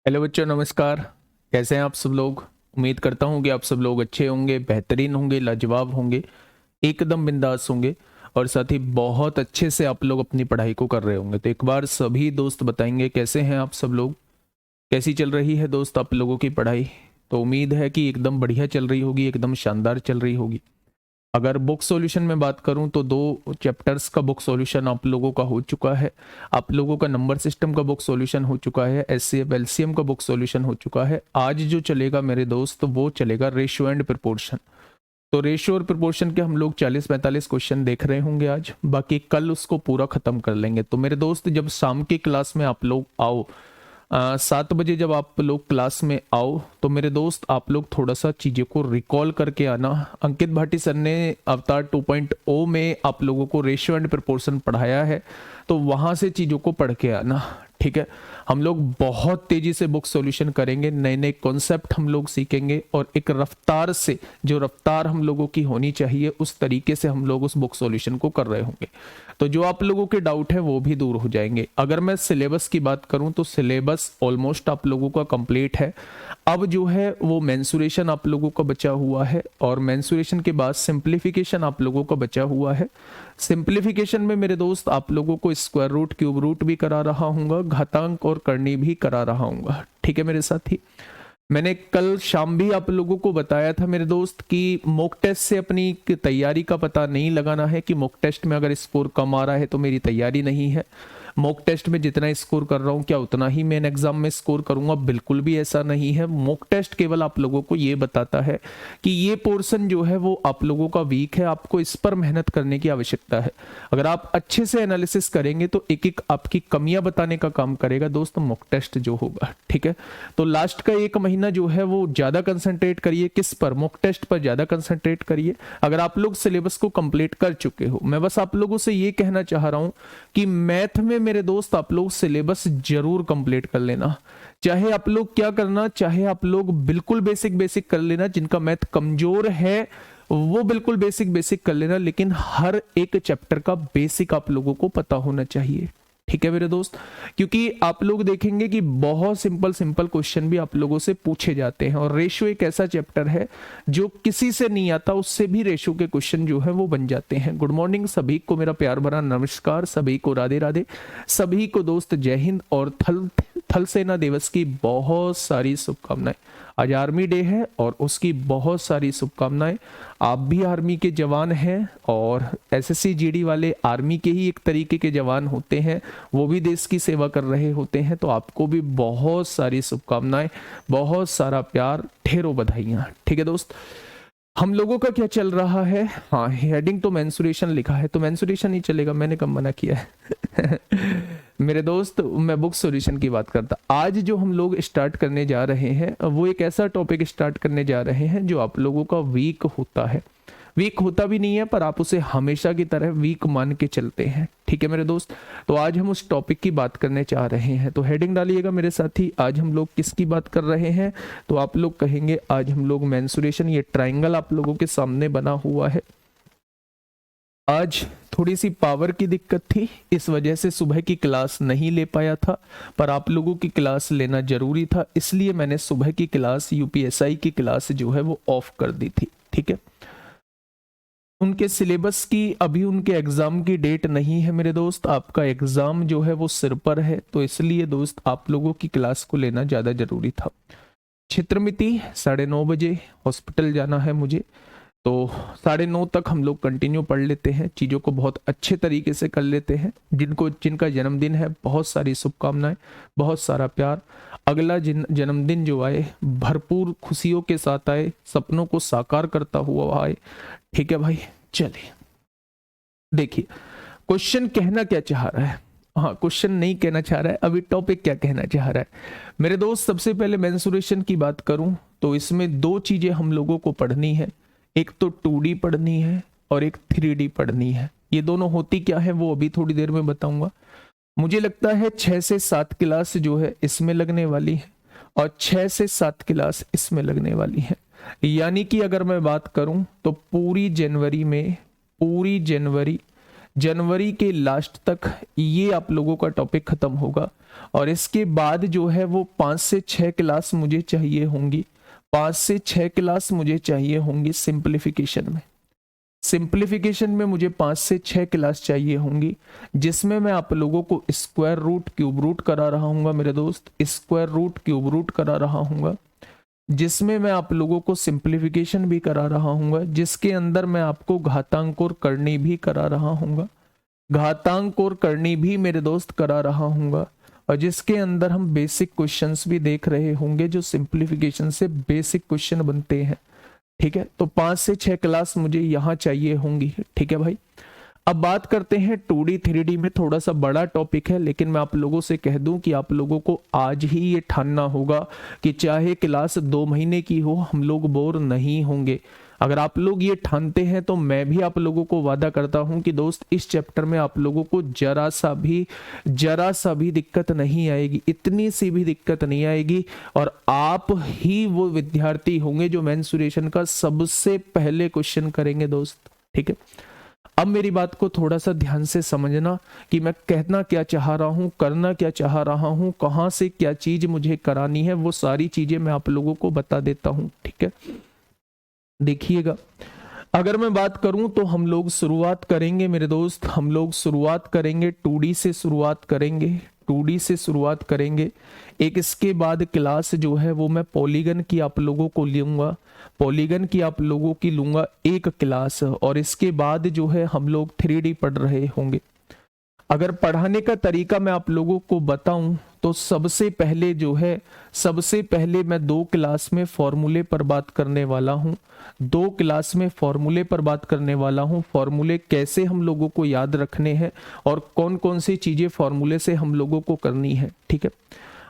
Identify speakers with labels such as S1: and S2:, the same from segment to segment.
S1: Hello बच्चों, नमस्कार। कैसे हैं आप सब लोग? उम्मीद करता हूं कि आप सब लोग अच्छे होंगे, बेहतरीन होंगे, लाजवाब होंगे, एकदम बिंदास होंगे और साथ ही बहुत अच्छे से आप लोग अपनी पढ़ाई को कर रहे होंगे। तो एक बार सभी दोस्त बताएंगे कैसे हैं आप सब लोग, कैसी चल रही है दोस्त आप लोगों की पढ़ाई? तो उम्मीद है कि एकदम बढ़िया चल रही होगी, एकदम शानदार चल रही होगी। अगर बुक सॉल्यूशन में बात करूं तो 2 चैप्टर्स का बुक सॉल्यूशन आप लोगों का हो चुका है। आप लोगों का नंबर सिस्टम का बुक सॉल्यूशन हो चुका है, एचसीएफ एलसीएम का बुक सॉल्यूशन हो चुका है। आज जो चलेगा मेरे दोस्त वो चलेगा रेशियो एंड प्रोपोर्शन। तो रेशियो और प्रोपोर्शन के हम लोग 40-45 क्वेश्चन देख रहे होंगे आज, बाकी कल उसको पूरा खत्म कर लेंगे। तो मेरे दोस्त जब शाम की क्लास में आप लोग आओ, 7 बजे जब आप लोग क्लास में आओ तो मेरे दोस्त आप लोग थोड़ा सा चीज़ों को रिकॉल करके आना। अंकित भाटी सर ने अवतार 2.0 में आप लोगों को रेशियो एंड प्रोपोर्शन पढ़ाया है, तो वहाँ से चीज़ों को पढ़ के आना, ठीक है। हम लोग बहुत तेजी से बुक सॉल्यूशन करेंगे, नए नए कॉन्सेप्ट हम लोग सीखेंगे और एक रफ्तार से, जो रफ्तार हम लोगों की होनी चाहिए उस तरीके से हम लोग उस बुक सॉल्यूशन को कर रहे होंगे। तो जो आप लोगों के डाउट है वो भी दूर हो जाएंगे। अगर मैं सिलेबस की बात करूं तो सिलेबस ऑलमोस्ट आप लोगों का कंप्लीट है। अब जो है वो मेंसुरेशन आप लोगों का बचा हुआ है और मेंसुरेशन के बाद सिंप्लीफिकेशन आप लोगों का बचा हुआ है। सिंप्लीफिकेशन में मेरे दोस्त आप लोगों को स्क्वायर रूट, क्यूब रूट भी करा रहा हूँ, घातांक और करनी भी करा रहा हूँ, ठीक है मेरे साथी। मैंने कल शाम भी आप लोगों को बताया था मेरे दोस्त कि मॉक टेस्ट से अपनी तैयारी का पता नहीं लगाना है कि मॉक टेस्ट में अगर स्कोर कम आ रहा है तो मेरी तैयारी नहीं है। मॉक टेस्ट में जितना स्कोर कर रहा हूँ क्या उतना ही मेन एग्जाम में स्कोर करूंगा? बिल्कुल भी ऐसा नहीं है। मॉक टेस्ट केवल आप लोगों को ये बताता है कि ये पोर्शन जो है वो आप लोगों का वीक है, आपको इस पर मेहनत करने की आवश्यकता है। अगर आप अच्छे से एनालिसिस करेंगे तो एक एक आपकी कमियां बताने का काम करेगा दोस्त मॉक टेस्ट जो होगा, ठीक है। तो लास्ट का 1 महीना जो है वो ज्यादा कंसंट्रेट करिए, किस पर? मॉक टेस्ट पर ज्यादा कंसंट्रेट करिए। अगर आप लोग सिलेबस को कंप्लीट कर चुके हो, मैं बस आप लोगों से ये कहना चाह रहा हूं कि मैथ में मेरे दोस्त आप लोग सिलेबस जरूर कंप्लीट कर लेना। चाहे आप लोग क्या करना, चाहे आप लोग बिल्कुल बेसिक बेसिक कर लेना, जिनका मैथ कमजोर है वो बिल्कुल बेसिक बेसिक कर लेना, लेकिन हर एक चैप्टर का बेसिक आप लोगों को पता होना चाहिए, ठीक है मेरे दोस्त। क्योंकि आप लोग देखेंगे कि बहुत सिंपल सिंपल क्वेश्चन भी आप लोगों से पूछे जाते हैं और रेशियो एक ऐसा चैप्टर है जो किसी से नहीं आता, उससे भी रेशियो के क्वेश्चन जो है वो बन जाते हैं। गुड मॉर्निंग सभी को, मेरा प्यार भरा नमस्कार सभी को, राधे राधे सभी को दोस्त, जय हिंद और थल सेना दिवस की बहुत सारी शुभकामनाएं। आज आर्मी डे है और उसकी बहुत सारी शुभकामनाएं। आप भी आर्मी के जवान हैं और एसएससी जीडी वाले आर्मी के ही एक तरीके के जवान होते हैं, वो भी देश की सेवा कर रहे होते हैं। तो आपको भी बहुत सारी शुभकामनाएं, बहुत सारा प्यार, ढेरों बधाइयां, ठीक है दोस्त। हम लोगों का क्या चल रहा है? हाँ, हेडिंग तो मेंसुरेशन लिखा है तो मेंसुरेशन ही चलेगा, मैंने कब मना किया है। मेरे दोस्त मैं बुक सॉल्यूशन की बात करता। आज जो हम लोग स्टार्ट करने जा रहे हैं वो एक ऐसा टॉपिक स्टार्ट करने जा रहे हैं जो आप लोगों का वीक होता है। वीक होता भी नहीं है पर आप उसे हमेशा की तरह वीक मान के चलते हैं, ठीक है मेरे दोस्त। तो आज हम उस टॉपिक की बात करने चाह रहे हैं, तो हेडिंग डालिएगा मेरे साथी। आज हम लोग किसकी बात कर रहे हैं? तो आप लोग कहेंगे आज हम लोग मेंसुरेशन, ये ट्राइंगल आप लोगों के सामने बना हुआ है। आज थोड़ी सी पावर की दिक्कत थी, इस वजह से सुबह की क्लास नहीं ले पाया था, पर आप लोगों की क्लास लेना जरूरी था, इसलिए मैंने सुबह की क्लास, यूपीएसआई की क्लास जो है वो ऑफ कर दी थी, ठीक है। उनके सिलेबस की अभी उनके एग्जाम की डेट नहीं है मेरे दोस्त, आपका एग्जाम जो है वो सिर पर है, तो इसलिए दोस्त आप लोगों की क्लास को लेना ज्यादा जरूरी था। क्षेत्रमिति 9:30 बजे हॉस्पिटल जाना है मुझे, तो 9:30 तक हम लोग कंटिन्यू पढ़ लेते हैं, चीज़ों को बहुत अच्छे तरीके से कर लेते हैं। जिनका जन्मदिन है बहुत सारी शुभकामनाएं, बहुत सारा प्यार। अगला जन्मदिन जो आए भरपूर खुशियों के साथ आए, सपनों को साकार करता हुआ आए, ठीक है भाई। चलिए देखिए क्वेश्चन कहना क्या चाह रहा है। हाँ, क्वेश्चन नहीं कहना चाह रहा है, अभी टॉपिक क्या कहना चाह रहा है मेरे दोस्त। सबसे पहले मेंसुरेशन की बात करूं तो इसमें 2 चीजें हम लोगों को पढ़नी है, एक तो 2D पढ़नी है और एक 3D पढ़नी है। ये दोनों होती क्या है वो अभी थोड़ी देर में बताऊंगा। मुझे लगता है 6 से 7 क्लास जो है इसमें लगने वाली है और 6 से 7 क्लास इसमें लगने वाली है। यानी कि अगर मैं बात करूं तो पूरी जनवरी जनवरी के लास्ट तक ये आप लोगों का टॉपिक खत्म होगा। और इसके बाद जो है वो 5 से 6 क्लास मुझे चाहिए होंगी, 5 से 6 क्लास मुझे चाहिए होंगी सिंप्लीफिकेशन में। सिंप्लीफिकेशन में मुझे 5 से 6 क्लास चाहिए होंगी, जिसमें मैं आप लोगों को स्क्वायर रूट, क्यूब रूट करा रहा हूँगा मेरे दोस्त, स्क्वायर रूट, क्यूब रूट करा रहा हूँगा, जिसमें मैं आप लोगों को सिंप्लीफिकेशन भी करा रहा हूँगा, जिसके अंदर मैं आपको घातांक और करनी भी करा रहा हूँगा, घातांक और करनी भी मेरे दोस्त करा रहा हूँगा, और जिसके अंदर हम बेसिक क्वेश्चंस भी देख रहे होंगे जो सिंप्लीफिकेशन से बेसिक क्वेश्चन बनते हैं। ठीक है, तो 5 से 6 क्लास मुझे यहाँ चाहिए होंगी। ठीक है भाई, अब बात करते हैं 2D 3D में। थोड़ा सा बड़ा टॉपिक है, लेकिन मैं आप लोगों से कह दूं कि आप लोगों को आज ही ये ठानना होगा कि चाहे क्लास 2 महीने की हो, हम लोग बोर नहीं होंगे। अगर आप लोग ये ठानते हैं तो मैं भी आप लोगों को वादा करता हूं कि दोस्त इस चैप्टर में आप लोगों को जरा सा भी दिक्कत नहीं आएगी, इतनी सी भी दिक्कत नहीं आएगी, और आप ही वो विद्यार्थी होंगे जो मेंसुरेशन का सबसे पहले क्वेश्चन करेंगे दोस्त। ठीक है, अब मेरी बात को थोड़ा सा ध्यान से समझना कि मैं कहना क्या चाह रहा हूं, करना क्या चाह रहा हूं, कहां से क्या चीज मुझे करानी है, वो सारी चीजें मैं आप लोगों को बता देता हूं। ठीक है, देखिएगा, अगर मैं बात करूं तो हम लोग शुरुआत करेंगे मेरे दोस्त, हम लोग शुरुआत करेंगे 2D से शुरुआत करेंगे, 2D से शुरुआत करेंगे। एक इसके बाद क्लास जो है वो मैं पॉलीगन की आप लोगों को लूंगा, पॉलीगन की आप लोगों की लूंगा एक क्लास, और इसके बाद जो है हम लोग 3D पढ़ रहे होंगे। अगर पढ़ाने का तरीका मैं आप लोगों को बताऊं तो सबसे पहले मैं 2 क्लास में फॉर्मूले पर बात करने वाला हूं, 2 क्लास में फॉर्मूले पर बात करने वाला हूं। फॉर्मूले कैसे हम लोगों को याद रखने हैं और कौन कौन सी चीजें फॉर्मूले से हम लोगों को करनी है। ठीक है,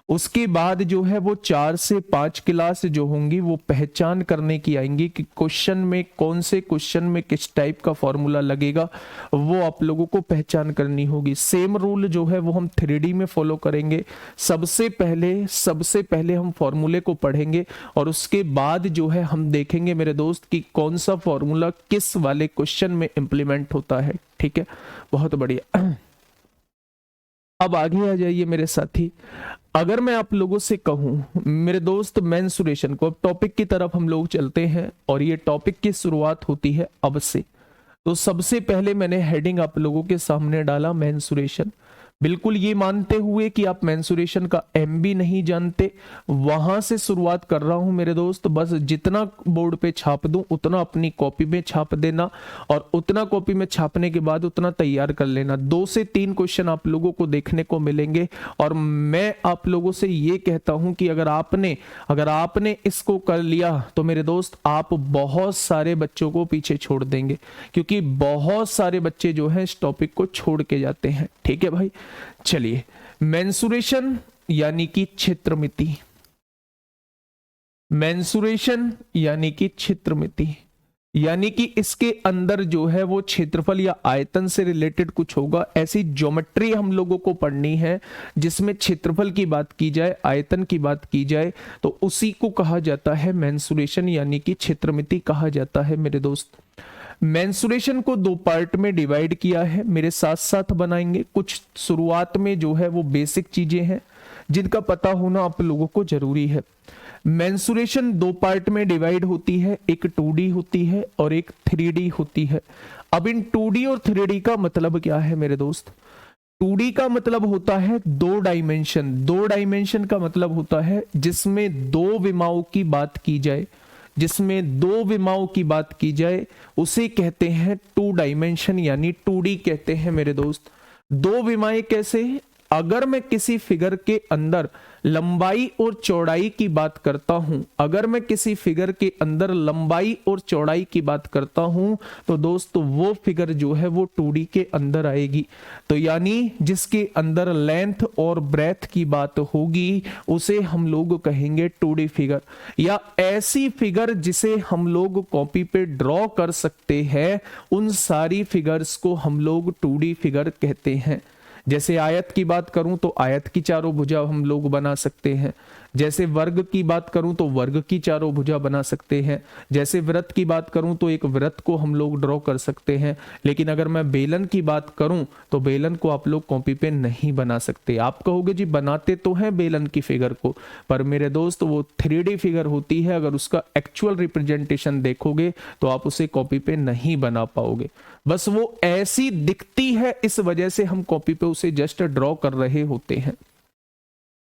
S1: उसके बाद जो है वो 4 से 5 क्लास जो होंगी वो पहचान करने की आएंगी कि क्वेश्चन में कौन से क्वेश्चन में किस टाइप का फॉर्मूला लगेगा, वो आप लोगों को पहचान करनी होगी। सेम रूल जो है वो हम 3D में फॉलो करेंगे। सबसे पहले हम फॉर्मूले को पढ़ेंगे, और उसके बाद जो है हम देखेंगे मेरे दोस्त कि कौन सा फॉर्मूला किस वाले क्वेश्चन में इंप्लीमेंट होता है। ठीक है, बहुत बढ़िया। अब आगे आ जाइए मेरे साथी। अगर मैं आप लोगों से कहूं मेरे दोस्त मेंसुरेशन को, अब टॉपिक की तरफ हम लोग चलते हैं, और ये टॉपिक की शुरुआत होती है अब से। तो सबसे पहले मैंने हेडिंग आप लोगों के सामने डाला मेंसुरेशन, बिल्कुल ये मानते हुए कि आप मेंसुरेशन का एम भी नहीं जानते, वहां से शुरुआत कर रहा हूं मेरे दोस्त। बस जितना बोर्ड पे छाप दूं उतना अपनी कॉपी में छाप देना, और उतना कॉपी में छापने के बाद उतना तैयार कर लेना। 2 से 3 क्वेश्चन आप लोगों को देखने को मिलेंगे, और मैं आप लोगों से ये कहता हूं कि अगर आपने इसको कर लिया तो मेरे दोस्त आप बहुत सारे बच्चों को पीछे छोड़ देंगे, क्योंकि बहुत सारे बच्चे जो हैं इस टॉपिक को छोड़ के जाते हैं। ठीक है भाई, चलिए, मेंसुरेशन यानी कि क्षेत्रमिति, मेंसुरेशन यानी कि क्षेत्रमिति, यानी कि इसके अंदर जो है वो क्षेत्रफल या आयतन से रिलेटेड कुछ होगा। ऐसी ज्योमेट्री हम लोगों को पढ़नी है जिसमें क्षेत्रफल की बात की जाए, आयतन की बात की जाए, तो उसी को कहा जाता है मेंसुरेशन यानी कि क्षेत्रमिति कहा जाता है मेरे दोस्त। मेंसुरेशन को 2 पार्ट में डिवाइड किया है, मेरे साथ साथ बनाएंगे। कुछ शुरुआत में जो है वो बेसिक चीजें हैं जिनका पता होना आप लोगों को जरूरी है। मेंसुरेशन 2 पार्ट में डिवाइड होती है, एक 2D होती है और एक 3D होती है। अब इन 2D और 3D का मतलब क्या है मेरे दोस्त? 2D का मतलब होता है 2 डायमेंशन, 2 डायमेंशन का मतलब होता है जिसमें 2 विमाओं की बात की जाए, जिसमें 2 विमाओं की बात की जाए उसे कहते हैं 2 डायमेंशन यानी 2D कहते हैं मेरे दोस्त। 2 विमाएं कैसे? अगर मैं किसी फिगर के अंदर लंबाई और चौड़ाई की बात करता हूं, अगर मैं किसी फिगर के अंदर लंबाई और चौड़ाई की बात करता हूं तो दोस्त वो फिगर जो है वो 2D के अंदर आएगी। तो यानी जिसके अंदर लेंथ और ब्रेथ की बात होगी उसे हम लोग कहेंगे 2D फिगर, या ऐसी फिगर जिसे हम लोग कॉपी पे ड्रॉ कर सकते हैं, उन सारी फिगर्स को हम लोग 2D फिगर कहते हैं। जैसे आयत की बात करूं तो आयत की चारों भुजा हम लोग बना सकते हैं, जैसे वर्ग की बात करूं तो वर्ग की चारों भुजा बना सकते हैं, जैसे वृत्त की बात करूं तो एक वृत्त को हम लोग ड्रॉ कर सकते हैं। लेकिन अगर मैं बेलन की बात करूं तो बेलन को आप लोग कॉपी पे नहीं बना सकते। आप कहोगे जी बनाते तो हैं बेलन की फिगर को, पर मेरे दोस्त वो 3D फिगर होती है, अगर उसका एक्चुअल रिप्रेजेंटेशन देखोगे तो आप उसे कॉपी पे नहीं बना पाओगे। बस वो ऐसी दिखती है, इस वजह से हम कॉपी पे उसे जस्ट ड्रॉ कर रहे होते हैं।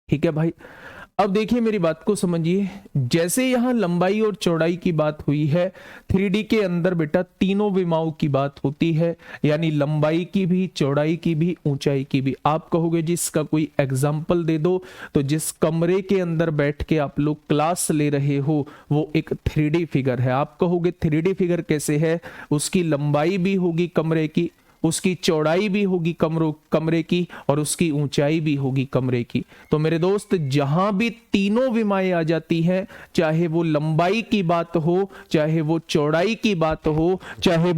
S1: ठीक है भाई, अब देखिए मेरी बात को समझिए। जैसे यहां लंबाई और चौड़ाई की बात हुई है, 3D के अंदर बेटा तीनों विमाओं की बात होती है, यानी लंबाई की भी, चौड़ाई की भी, ऊंचाई की भी। आप कहोगे जी इसका कोई एग्जाम्पल दे दो, तो जिस कमरे के अंदर बैठ के आप लोग क्लास ले रहे हो वो एक 3D फिगर है। आप कहोगे 3D फिगर कैसे है? उसकी लंबाई भी होगी कमरे की, उसकी चौड़ाई भी होगी कमरे की, और उसकी ऊंचाई भी होगी कमरे की। तो मेरे दोस्त जहां भी तीनों विमाएं आ जाती हैं, चाहे वो लंबाई की बात हो, चाहे वो चौड़ाई की बात हो, चाहे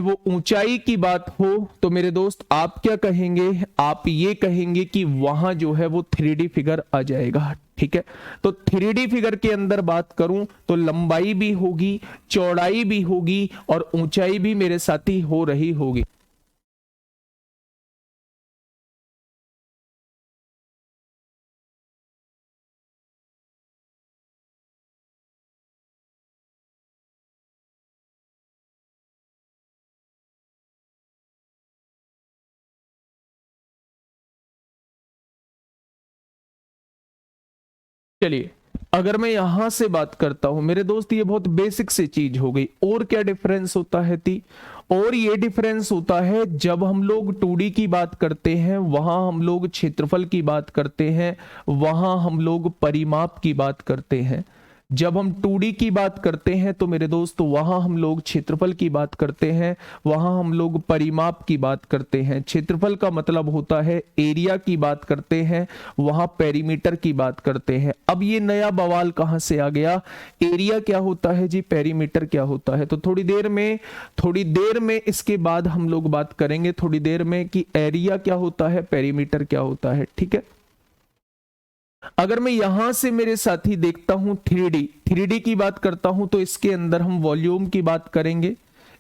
S1: वो ऊंचाई की बात हो, तो मेरे दोस्त आप क्या कहेंगे? आप ये कहेंगे कि वहां जो है वो 3D फिगर आ जाएगा। ठीक है, तो 3D फिगर के अंदर बात करूं तो लंबाई भी होगी, चौड़ाई भी होगी, और ऊंचाई भी मेरे साथी हो रही होगी। चलिए, अगर मैं यहां से बात करता हूं मेरे दोस्त, ये बहुत बेसिक सी चीज हो गई। और क्या डिफरेंस होता है थी? और ये डिफरेंस होता है जब हम लोग 2D की बात करते हैं, वहां हम लोग क्षेत्रफल की बात करते हैं, वहां हम लोग परिमाप की बात करते हैं। जब हम 2D की बात करते हैं तो मेरे दोस्त वहां हम लोग क्षेत्रफल की बात करते हैं, वहां हम लोग परिमाप की बात करते हैं। क्षेत्रफल का मतलब होता है एरिया की बात करते हैं, वहां पेरीमीटर की बात करते हैं। अब ये नया बवाल कहां से आ गया? एरिया क्या होता है जी, पेरीमीटर क्या होता है? तो थोड़ी देर में इसके बाद हम लोग बात करेंगे, थोड़ी देर में, कि एरिया क्या होता है, पेरीमीटर क्या होता है। ठीक है, अगर मैं यहां से मेरे साथी देखता हूं 3D की बात करता हूं, तो इसके अंदर हम वॉल्यूम की बात करेंगे,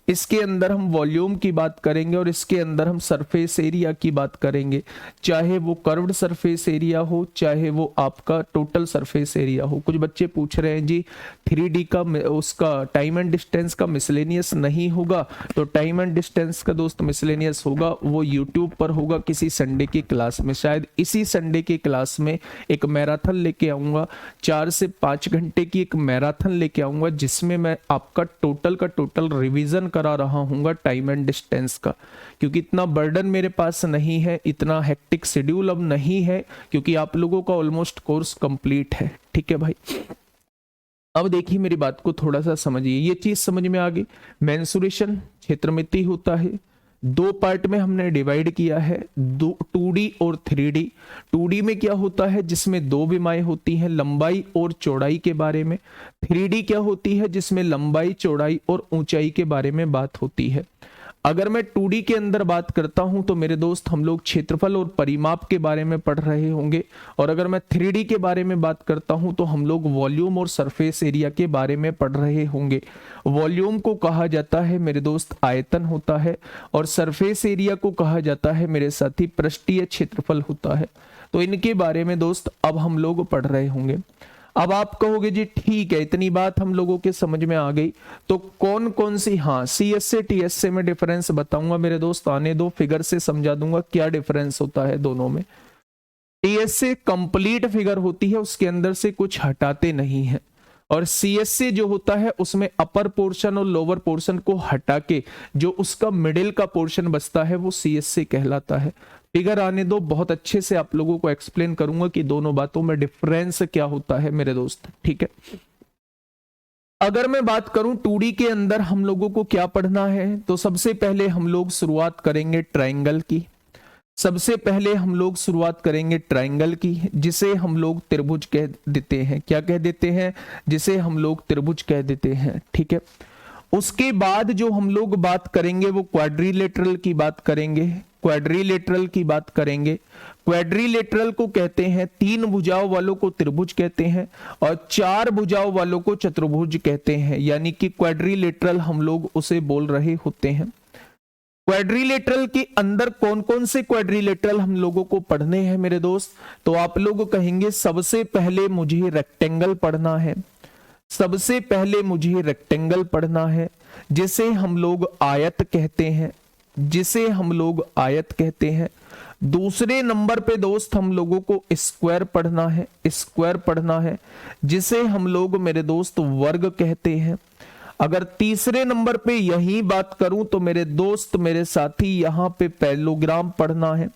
S1: इसके अंदर हम वॉल्यूम की बात करेंगे, और इसके अंदर हम सरफेस एरिया की बात करेंगे। चाहे वो कर्व्ड सरफेस एरिया हो, चाहे वो आपका टोटल सरफेस एरिया हो। कुछ बच्चे पूछ रहे हैं जी 3D का उसका टाइम एंड डिस्टेंस का मिसलेनियस नहीं होगा? तो टाइम एंड डिस्टेंस का दोस्त मिसलेनियस होगा, वो यूट्यूब पर होगा किसी संडे की क्लास में। शायद इसी संडे की क्लास में एक मैराथन लेके आऊंगा, 4 से 5 घंटे की एक मैराथन लेके आऊंगा, जिसमें मैं आपका टोटल का टोटल रिवीजन करा रहा हूंगा टाइम एंड डिस्टेंस का। क्योंकि इतना बर्डन मेरे पास नहीं है, इतना हेक्टिक शेड्यूल अब नहीं है, क्योंकि आप लोगों का ऑलमोस्ट कोर्स कंप्लीट है। ठीक है भाई, अब देखिए मेरी बात को थोड़ा सा समझिए, ये चीज समझ में आ गई। मेंसुरेशन क्षेत्रमिति होता है, 2 पार्ट में हमने डिवाइड किया है, 2D और 3D। 2D में क्या होता है, जिसमें 2 विमाएं होती हैं, लंबाई और चौड़ाई के बारे में। 3D क्या होती है, जिसमें लंबाई, चौड़ाई और ऊंचाई के बारे में बात होती है। अगर मैं 2D के अंदर बात करता हूं तो मेरे दोस्त हम लोग क्षेत्रफल और परिमाप के बारे में पढ़ रहे होंगे, और अगर मैं 3D के बारे में बात करता हूं तो हम लोग वॉल्यूम और सरफेस एरिया के बारे में पढ़ रहे होंगे। वॉल्यूम को कहा जाता है मेरे दोस्त आयतन होता है, और सरफेस एरिया को कहा जाता है मेरे साथी पृष्ठीय क्षेत्रफल होता है। तो इनके बारे में दोस्त अब हम लोग पढ़ रहे होंगे। अब आप कहोगे जी ठीक है, इतनी बात हम लोगों के समझ में आ गई, तो कौन कौन सी, हाँ CS से TS से मैं डिफरेंस बताऊंगा मेरे दोस्त, आने दो, फिगर से समझा दूंगा क्या डिफरेंस होता है दोनों में। TS से कंप्लीट फिगर होती है, उसके अंदर से कुछ हटाते नहीं है, और CS से जो होता है उसमें अपर पोर्शन और लोअर पोर्शन को हटा के जो उसका मिडिल का पोर्शन बचता है वो CS से कहलाता है। फिगर आने दो, बहुत अच्छे से आप लोगों को एक्सप्लेन करूंगा कि दोनों बातों में डिफरेंस क्या होता है मेरे दोस्त। ठीक है, अगर मैं बात करूं 2D के अंदर हम लोगों को क्या पढ़ना है, तो सबसे पहले हम लोग शुरुआत करेंगे ट्राइंगल की। सबसे पहले हम लोग शुरुआत करेंगे ट्राइंगल की, जिसे हम लोग त्रिभुज कह देते हैं। क्या कह देते हैं? जिसे हम लोग त्रिभुज कह देते हैं। ठीक है, उसके बाद जो हम लोग बात करेंगे वो क्वाड्रिलेटरल की बात करेंगे। क्वाड्रिलेटरल की बात करेंगे। क्वाड्रिलेटरल को कहते हैं, 3 भुजाओं वालों को त्रिभुज कहते हैं और 4 भुजाओं वालों को चतुर्भुज कहते हैं, यानी कि क्वाड्रिलेटरल हम लोग उसे बोल रहे होते हैं। क्वाड्रिलेटरल के अंदर कौन कौन से क्वाड्रिलेटरल हम लोगों को पढ़ने हैं मेरे दोस्त? तो आप लोग कहेंगे सबसे पहले मुझे रेक्टेंगल पढ़ना है, सबसे पहले मुझे रेक्टेंगल पढ़ना है, जिसे हम लोग आयत कहते हैं, जिसे हम लोग आयत कहते हैं। दूसरे नंबर पे दोस्त हम लोगों को स्क्वायर पढ़ना है, स्क्वायर पढ़ना है, जिसे हम लोग मेरे दोस्त वर्ग कहते हैं। अगर तीसरे नंबर पे यही बात करूं तो मेरे दोस्त मेरे साथी यहां पे पैरेललोग्राम पढ़ना है,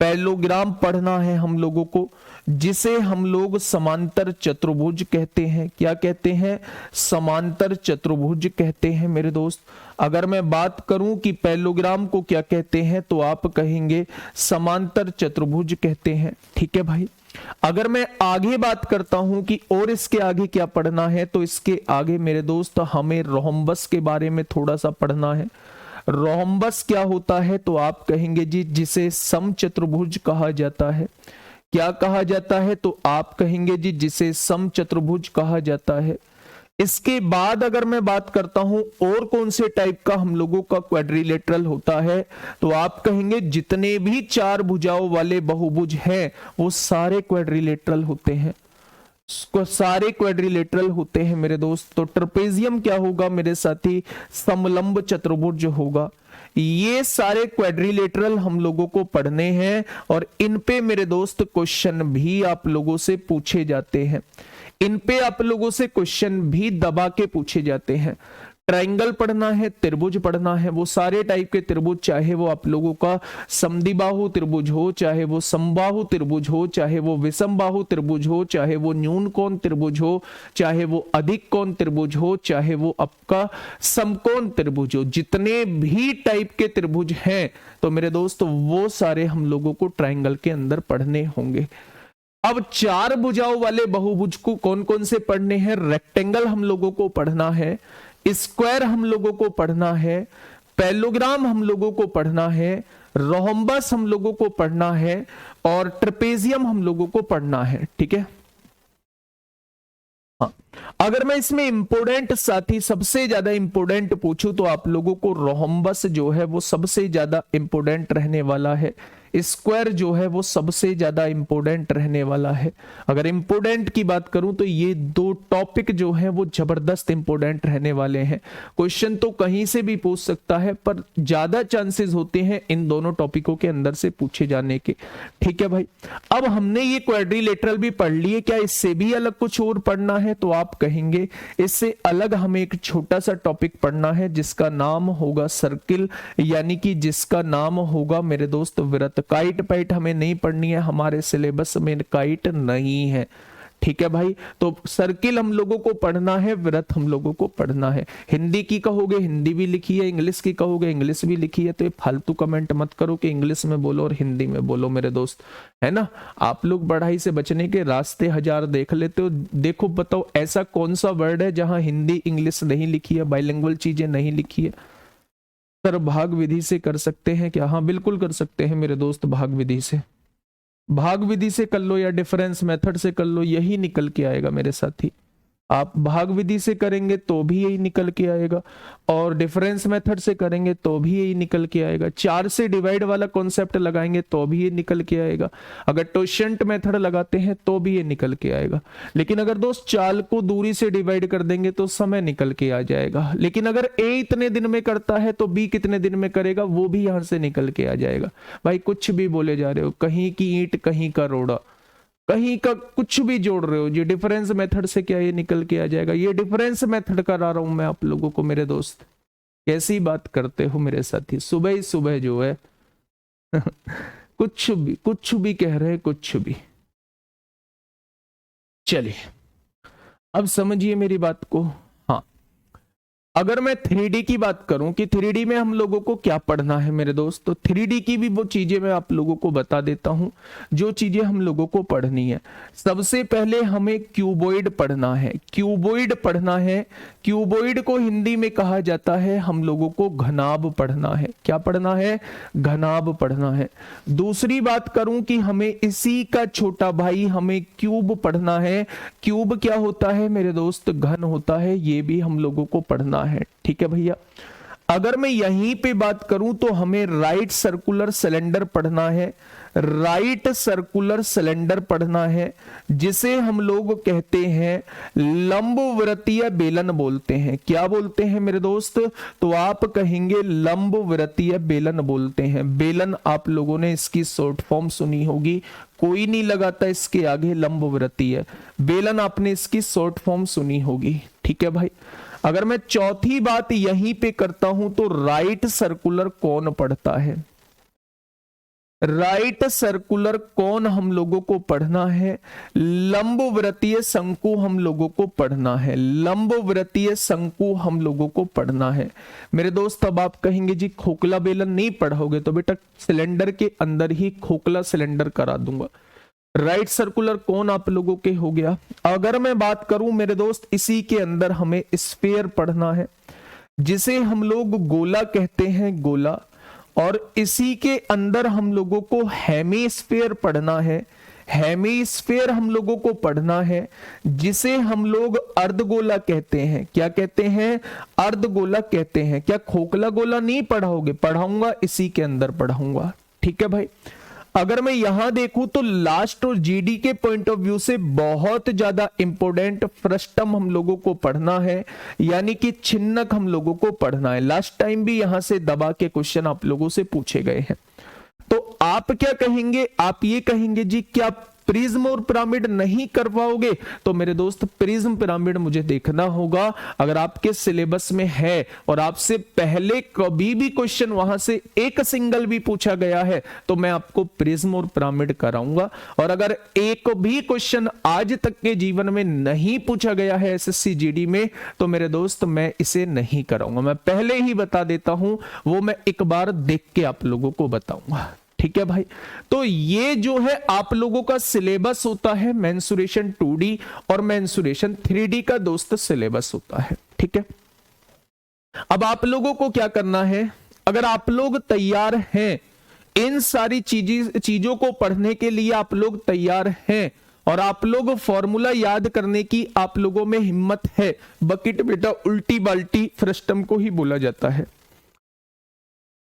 S1: पैरेललोग्राम पढ़ना है हम लोगों को, जिसे हम लोग समांतर चतुर्भुज कहते हैं। क्या कहते हैं? समांतर चतुर्भुज कहते हैं मेरे दोस्त। अगर मैं बात करूं कि पैरेललोग्राम को क्या कहते हैं तो आप कहेंगे समांतर चतुर्भुज कहते हैं। ठीक है भाई। अगर मैं आगे बात करता हूं कि और इसके आगे क्या पढ़ना है, तो इसके आगे मेरे दोस्त हमें रोम्बस के बारे में थोड़ा सा पढ़ना है। रोम्बस क्या होता है? तो आप कहेंगे जी जिसे समचतुर्भुज कहा जाता है। क्या कहा जाता है? तो आप कहेंगे जी जिसे समचतुर्भुज कहा जाता है। इसके बाद अगर मैं बात करता हूं और कौन से टाइप का हम लोगों का क्वाड्रिलेटरल होता है, तो आप कहेंगे जितने भी 4 भुजाओं वाले बहुभुज हैं वो सारे क्वाड्रिलेटरल होते हैं, सारे क्वाड्रिलेटरल होते हैं मेरे दोस्त। तो ट्रेपेजियम क्या होगा मेरे साथी? समलंब चतुर्भुज होगा। ये सारे क्वाड्रिलेटरल हम लोगों को पढ़ने हैं और इन पे मेरे दोस्त क्वेश्चन भी आप लोगों से पूछे जाते हैं, इन पे आप लोगों से क्वेश्चन भी दबा के पूछे जाते हैं। ट्रायंगल पढ़ना है, त्रिभुज पढ़ना है, वो सारे टाइप के त्रिभुज, चाहे वो आप लोगों का समद्विबाहु त्रिभुज हो, चाहे वो समबाहु त्रिभुज हो, चाहे वो विषमबाहु त्रिभुज हो, चाहे वो न्यून कोण त्रिभुज हो, चाहे वो अधिक कोण त्रिभुज हो, चाहे वो आपका समकोण त्रिभुज हो, जितने भी टाइप के त्रिभुज हैं तो मेरे दोस्त वो सारे हम लोगों को ट्रायंगल के अंदर पढ़ने होंगे। अब 4 भुजाओं वाले बहुभुज को कौन कौन से पढ़ने हैं? रेक्टेंगल हम लोगों को पढ़ना है, स्क्वायर हम लोगों को पढ़ना है, पैरेललोग्राम हम लोगों को पढ़ना है, रोम्बस हम लोगों को पढ़ना है और ट्रेपेजियम हम लोगों को पढ़ना है। ठीक है। हाँ, अगर मैं इसमें इंपोर्टेंट साथी सबसे ज्यादा इंपोर्टेंट पूछूं तो आप लोगों को रोम्बस जो है वो सबसे ज्यादा इंपोर्टेंट रहने वाला है, स्क्वायर जो है वो सबसे ज्यादा इंपोर्टेंट रहने वाला है। अगर इंपोर्टेंट की बात करूं तो ये 2 टॉपिक जो है वो जबरदस्त इंपोर्टेंट रहने वाले हैं। क्वेश्चन तो कहीं से भी पूछ सकता है पर ज्यादा चांसेस होते हैं इन दोनों टॉपिकों के अंदर से पूछे जाने के। ठीक है भाई। अब हमने ये क्वाड्रिलेटरल भी पढ़ लिए, क्या इससे भी अलग कुछ और पढ़ना है? तो आप कहेंगे इससे अलग हमें एक छोटा सा टॉपिक पढ़ना है जिसका नाम होगा सर्किल, यानी कि जिसका नाम होगा मेरे दोस्त वृत्त। काइट पाइट हमें नहीं पढ़नी है, हमारे सिलेबस में काइट नहीं है। ठीक है भाई। तो सर्किल हम लोगों को पढ़ना है, वृत्त हम लोगों को पढ़ना है। हिंदी की कहोगे हिंदी भी लिखी है, इंग्लिश की कहोगे इंग्लिश भी लिखी है, तो ये फालतू कमेंट मत करो कि इंग्लिश में बोलो और हिंदी में बोलो मेरे दोस्त, है ना। आप लोग पढ़ाई से बचने के रास्ते 1000 देख लेते हो। देखो बताओ ऐसा कौन सा वर्ड है जहां हिंदी इंग्लिश नहीं लिखी है, बाइलिंगुअल चीजें नहीं लिखी है? सर भाग विधि से कर सकते हैं क्या? हाँ बिल्कुल कर सकते हैं मेरे दोस्त, भाग विधि से, भाग विधि से कर लो या डिफरेंस मेथड से कर लो, यही निकल के आएगा मेरे साथी। आप भाग विधि से करेंगे तो भी यही निकल के आएगा और डिफरेंस मेथड से करेंगे तो भी यही निकल के आएगा। 4 से डिवाइड वाला कॉन्सेप्ट लगाएंगे तो भी ये निकल के आएगा। अगर टोशेंट मेथड लगाते हैं तो भी ये निकल के आएगा। लेकिन अगर दोस्त चाल को दूरी से डिवाइड कर देंगे तो समय निकल के आ जाएगा। लेकिन अगर ए इतने दिन में करता है तो बी कितने दिन में करेगा वो भी यहां से निकल के आ जाएगा। भाई कुछ भी बोले जा रहे हो, कहीं की ईंट कहीं का रोड़ा, कहीं का कुछ भी जोड़ रहे हो, ये डिफरेंस मेथड से क्या ये निकल के आ जाएगा? ये डिफरेंस मेथड करा रहा हूं मैं आप लोगों को मेरे दोस्त। कैसी बात करते हो मेरे साथी, सुबह ही सुबह जो है कुछ भी कह रहे हैं, कुछ भी। चलिए अब समझिए मेरी बात को। हाँ, अगर मैं 3D की बात करूं कि 3D में हम लोगों को क्या पढ़ना है मेरे दोस्त, तो 3D की भी वो चीजें मैं आप लोगों को बता देता हूं जो चीजें हम लोगों को पढ़नी है। सबसे पहले हमें क्यूबॉइड पढ़ना है, क्यूबॉइड पढ़ना है। क्यूबॉइड को हिंदी में कहा जाता है, हम लोगों को घनाभ पढ़ना है। क्या पढ़ना है? घनाभ पढ़ना है। दूसरी बात करूं कि हमें इसी का छोटा भाई हमें क्यूब पढ़ना है। क्यूब क्या होता है मेरे दोस्त? घन होता है, ये भी हम लोगों को पढ़ना है। ठीक है भैया। अगर मैं यहीं पे बात करूं तो हमें राइट सर्कुलर सिलेंडर पढ़ना है, राइट सर्कुलर सिलेंडर पढ़ना है, जिसे हम लोग कहते हैं लंबवृत्तीय बेलन बोलते हैं। क्या बोलते हैं मेरे दोस्त? तो आप कहेंगे लंबवृत्तीय बेलन बोलते हैं। बेलन आप लोगों ने इसकी शॉर्ट फॉर्म सुनी होगी, कोई नहीं लगाता इसके आगे लंबवृत्तीय बेलन, आपने इसकी शॉर्ट फॉर्म सुनी होगी। ठीक है भाई। अगर मैं चौथी बात यहीं पे करता हूं तो राइट सर्कुलर कोन पढ़ता है। राइट सर्कुलर कोन हम लोगों को पढ़ना है। लंबवृत्तीय शंकु हम लोगों को पढ़ना है, लंबवृत्तीय शंकु हम लोगों को पढ़ना है। मेरे दोस्त अब आप कहेंगे जी खोखला बेलन नहीं पढ़ोगे, तो बेटा सिलेंडर के अंदर ही खोखला सिलेंडर करा दूंगा। राइट सर्कुलर कोन आप लोगों के हो गया। अगर मैं बात करूं मेरे दोस्त, इसी के अंदर हमें स्फीयर पढ़ना है, जिसे हम लोग गोला कहते हैं, गोला। और इसी के अंदर हम लोगों को हेमीस्फीयर पढ़ना है, हेमीस्फीयर हम लोगों को पढ़ना है, जिसे हम लोग अर्धगोला कहते हैं। क्या कहते हैं? अर्धगोला कहते हैं। क्या खोखला गोला नहीं पढ़ाओगे? पढ़ाऊंगा, इसी के अंदर पढ़ाऊंगा। ठीक है भाई। अगर मैं यहां देखूं तो लास्ट और जीडी के पॉइंट ऑफ व्यू से बहुत ज्यादा इंपॉर्टेंट फ्रस्टम हम लोगों को पढ़ना है, यानी कि छिन्नक हम लोगों को पढ़ना है। लास्ट टाइम भी यहां से दबा के क्वेश्चन आप लोगों से पूछे गए हैं। तो आप क्या कहेंगे? आप ये कहेंगे जी क्या प्रिज्म और पिरामिड नहीं कर पाओगे? तो मेरे दोस्त प्रिज्म पिरामिड मुझे देखना होगा। अगर आपके सिलेबस में है और आपसे पहले कभी भी क्वेश्चन वहां से एक सिंगल भी पूछा गया है, तो मैं आपको प्रिज्म और पिरामिड कराऊंगा। और अगर एक भी क्वेश्चन आज तक के जीवन में नहीं पूछा गया है एसएससी जीडी में, तो मेरे दोस्त मैं इसे नहीं कराऊंगा। मैं पहले ही बता देता हूं, वो मैं एक बार देख के आप लोगों को बताऊंगा। ठीक है भाई। तो ये जो है आप लोगों का सिलेबस होता है, मेंसुरेशन 2D और मेंसुरेशन 3D का दोस्त सिलेबस होता है। ठीक है। अब आप लोगों को क्या करना है? अगर आप लोग तैयार हैं, इन सारी चीजों को पढ़ने के लिए आप लोग तैयार हैं और आप लोग फॉर्मूला याद करने की आप लोगों में हिम्मत है, बकेट बेटा उल्टी बाल्टी फ्रस्टम को ही बोला जाता है।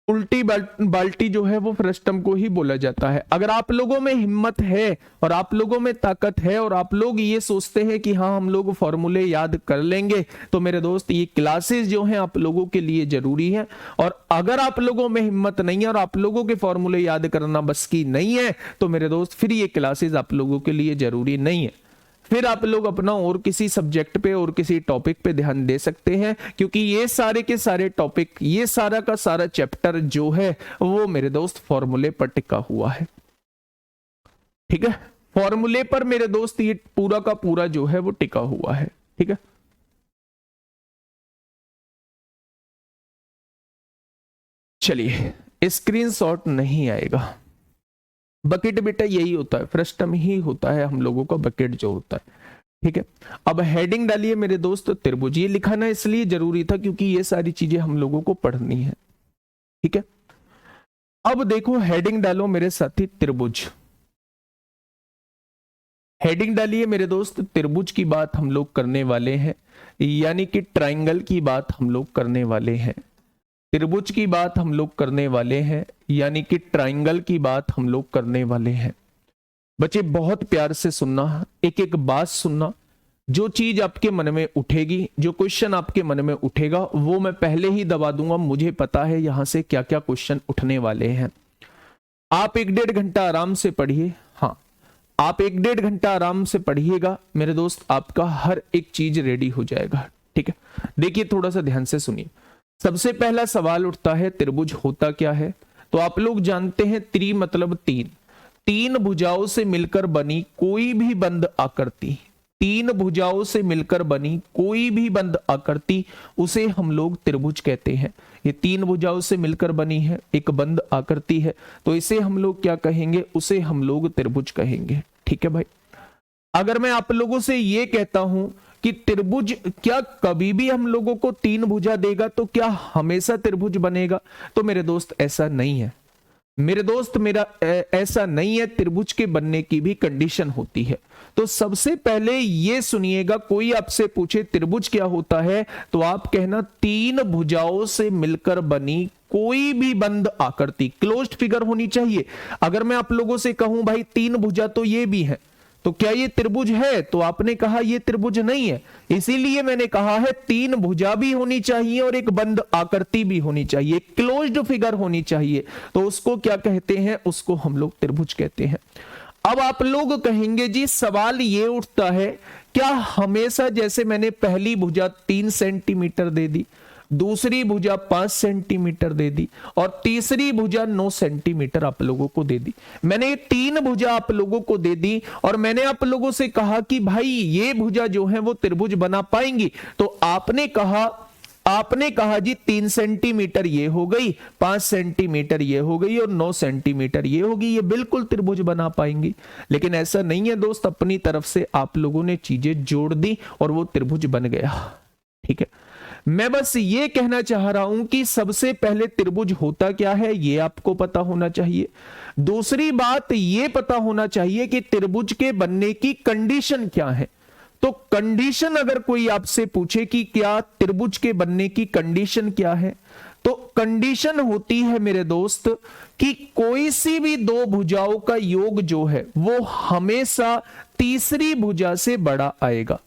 S1: उल्टी बाल्टी जो है वो फ्रस्टम को ही बोला जाता है। अगर आप लोगों में हिम्मत है और आप लोगों में ताकत है और आप लोग ये सोचते हैं कि हाँ हम लोग फॉर्मूले याद कर लेंगे, तो मेरे दोस्त ये क्लासेस जो हैं आप लोगों के लिए जरूरी है। और अगर आप लोगों में हिम्मत नहीं है और आप लोगों के फॉर्मूले याद करना बस की नहीं है, तो मेरे दोस्त फिर ये क्लासेस आप लोगों के लिए जरूरी नहीं है। फिर आप लोग अपना और किसी सब्जेक्ट पे और किसी टॉपिक पे ध्यान दे सकते हैं, क्योंकि ये सारे के सारे टॉपिक, ये सारा का सारा चैप्टर जो है वो मेरे दोस्त फॉर्मूले पर टिका हुआ है। ठीक है। फॉर्मूले पर मेरे दोस्त ये पूरा का पूरा जो है वो टिका हुआ है। ठीक है। चलिए, स्क्रीनशॉट नहीं आएगा। बकेट बेटा यही होता है, फ्रस्टम ही होता है हम लोगों का बकेट जो होता है। ठीक है। अब हेडिंग डालिए मेरे दोस्त त्रिभुज। ये लिखाना इसलिए जरूरी था क्योंकि ये सारी चीजें हम लोगों को पढ़नी है। ठीक है। अब देखो हेडिंग डालो मेरे साथी, त्रिभुज। हेडिंग डालिए मेरे दोस्त, त्रिभुज की बात हम लोग करने वाले हैं, यानी कि ट्राइंगल की बात हम लोग करने वाले हैं। त्रिभुज की बात हम लोग करने वाले हैं, यानी कि ट्राइंगल की बात हम लोग करने वाले हैं। बच्चे बहुत प्यार से सुनना, एक एक बात सुनना। जो चीज आपके मन में उठेगी, जो क्वेश्चन आपके मन में उठेगा, वो मैं पहले ही दबा दूंगा। मुझे पता है यहां से क्या क्या क्वेश्चन उठने वाले हैं। आप 1-1.5 घंटा आराम से पढ़िए। हाँ, आप 1-1.5 घंटा आराम से पढ़िएगा मेरे दोस्त, आपका हर एक चीज रेडी हो जाएगा। ठीक है। देखिए, थोड़ा सा ध्यान से सुनिए। सबसे पहला सवाल उठता है, त्रिभुज होता क्या है? तो आप लोग जानते हैं, त्रि मतलब तीन, तीन भुजाओं से मिलकर बनी कोई भी बंद आकृति, तीन भुजाओं से मिलकर बनी कोई भी बंद आकृति उसे हम लोग त्रिभुज कहते हैं। ये तीन भुजाओं से मिलकर बनी है एक बंद आकृति है, तो इसे हम लोग क्या कहेंगे, उसे हम लोग त्रिभुज कहेंगे। ठीक है भाई। अगर मैं आप लोगों से ये कहता हूं कि त्रिभुज क्या कभी भी हम लोगों को तीन भुजा देगा, तो क्या हमेशा त्रिभुज बनेगा? तो मेरे दोस्त ऐसा नहीं है, मेरे दोस्त मेरा ऐसा नहीं है। त्रिभुज के बनने की भी कंडीशन होती है। तो सबसे पहले ये सुनिएगा, कोई आपसे पूछे त्रिभुज क्या होता है, तो आप कहना तीन भुजाओं से मिलकर बनी कोई भी बंद आकृति, क्लोज्ड फिगर होनी चाहिए। अगर मैं आप लोगों से कहूं भाई तीन भुजा तो ये भी है, तो क्या ये त्रिभुज है? तो आपने कहा ये त्रिभुज नहीं है। इसीलिए मैंने कहा है तीन भुजा भी होनी चाहिए और एक बंद आकृति भी होनी चाहिए, क्लोज्ड फिगर होनी चाहिए, तो उसको क्या कहते हैं, उसको हम लोग त्रिभुज कहते हैं। अब आप लोग कहेंगे जी सवाल ये उठता है, क्या हमेशा जैसे मैंने पहली भुजा 3 सेंटीमीटर दे दी, दूसरी भुजा 5 सेंटीमीटर दे दी और तीसरी भुजा 9 सेंटीमीटर आप लोगों को दे दी, मैंने तीन भुजा आप लोगों को दे दी और मैंने आप लोगों से कहा कि भाई ये भुजा जो है वो त्रिभुज बना पाएंगी, तो आपने कहा जी 3 सेंटीमीटर ये हो गई, 5 सेंटीमीटर ये हो गई और 9 सेंटीमीटर ये होगी, ये बिल्कुल त्रिभुज बना पाएंगी। लेकिन ऐसा नहीं है दोस्त, अपनी तरफ से आप लोगों ने चीजें जोड़ दी और वो त्रिभुज बन गया। ठीक है, मैं बस ये कहना चाह रहा हूं कि सबसे पहले त्रिभुज होता क्या है ये आपको पता होना चाहिए। दूसरी बात ये पता होना चाहिए कि त्रिभुज के बनने की कंडीशन क्या है। तो कंडीशन अगर कोई आपसे पूछे कि क्या त्रिभुज के बनने की कंडीशन क्या है, तो कंडीशन होती है मेरे दोस्त कि कोई सी भी दो भुजाओं का योग जो है वो हमेशा तीसरी भुजा से बड़ा आएगा।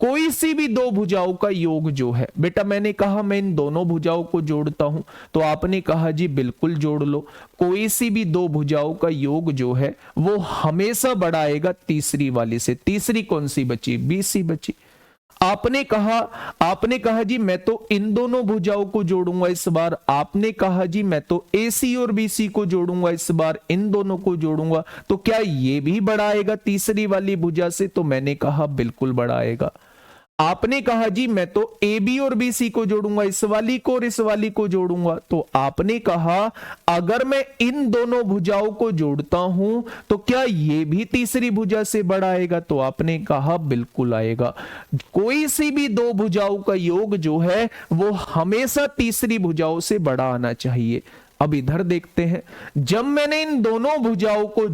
S1: कोई सी भी दो भुजाओं का योग जो है, बेटा मैंने कहा मैं इन दोनों भुजाओं को जोड़ता हूं, तो आपने कहा जी बिल्कुल जोड़ लो। कोई सी भी दो भुजाओं का योग जो है वो हमेशा बड़ा आएगा तीसरी वाली से। तीसरी कौन सी बची? बीसी बची। आपने कहा जी मैं तो इन दोनों भुजाओं को जोड़ूंगा इस बार, आपने कहा जी मैं तो एसी और बीसी को जोड़ूंगा इस बार, इन दोनों को जोड़ूंगा, तो क्या ये भी बड़ा आएगा तीसरी वाली भुजा से? तो मैंने कहा बिल्कुल बड़ा आएगा। आपने कहा जी मैं तो ए बी और बी सी को जोड़ूंगा, इस वाली को और इस वाली को जोड़ूंगा, तो आपने कहा अगर मैं इन दोनों भुजाओं को जोड़ता हूं तो क्या ये भी तीसरी भुजा से बड़ा आएगा? तो आपने कहा बिल्कुल आएगा। कोई सी भी दो भुजाओं का योग जो है वो हमेशा तीसरी भुजाओं से बड़ा आना चाहिए। अब इधर देखते हैं, जब मैंने इन दोनों भुजाओं को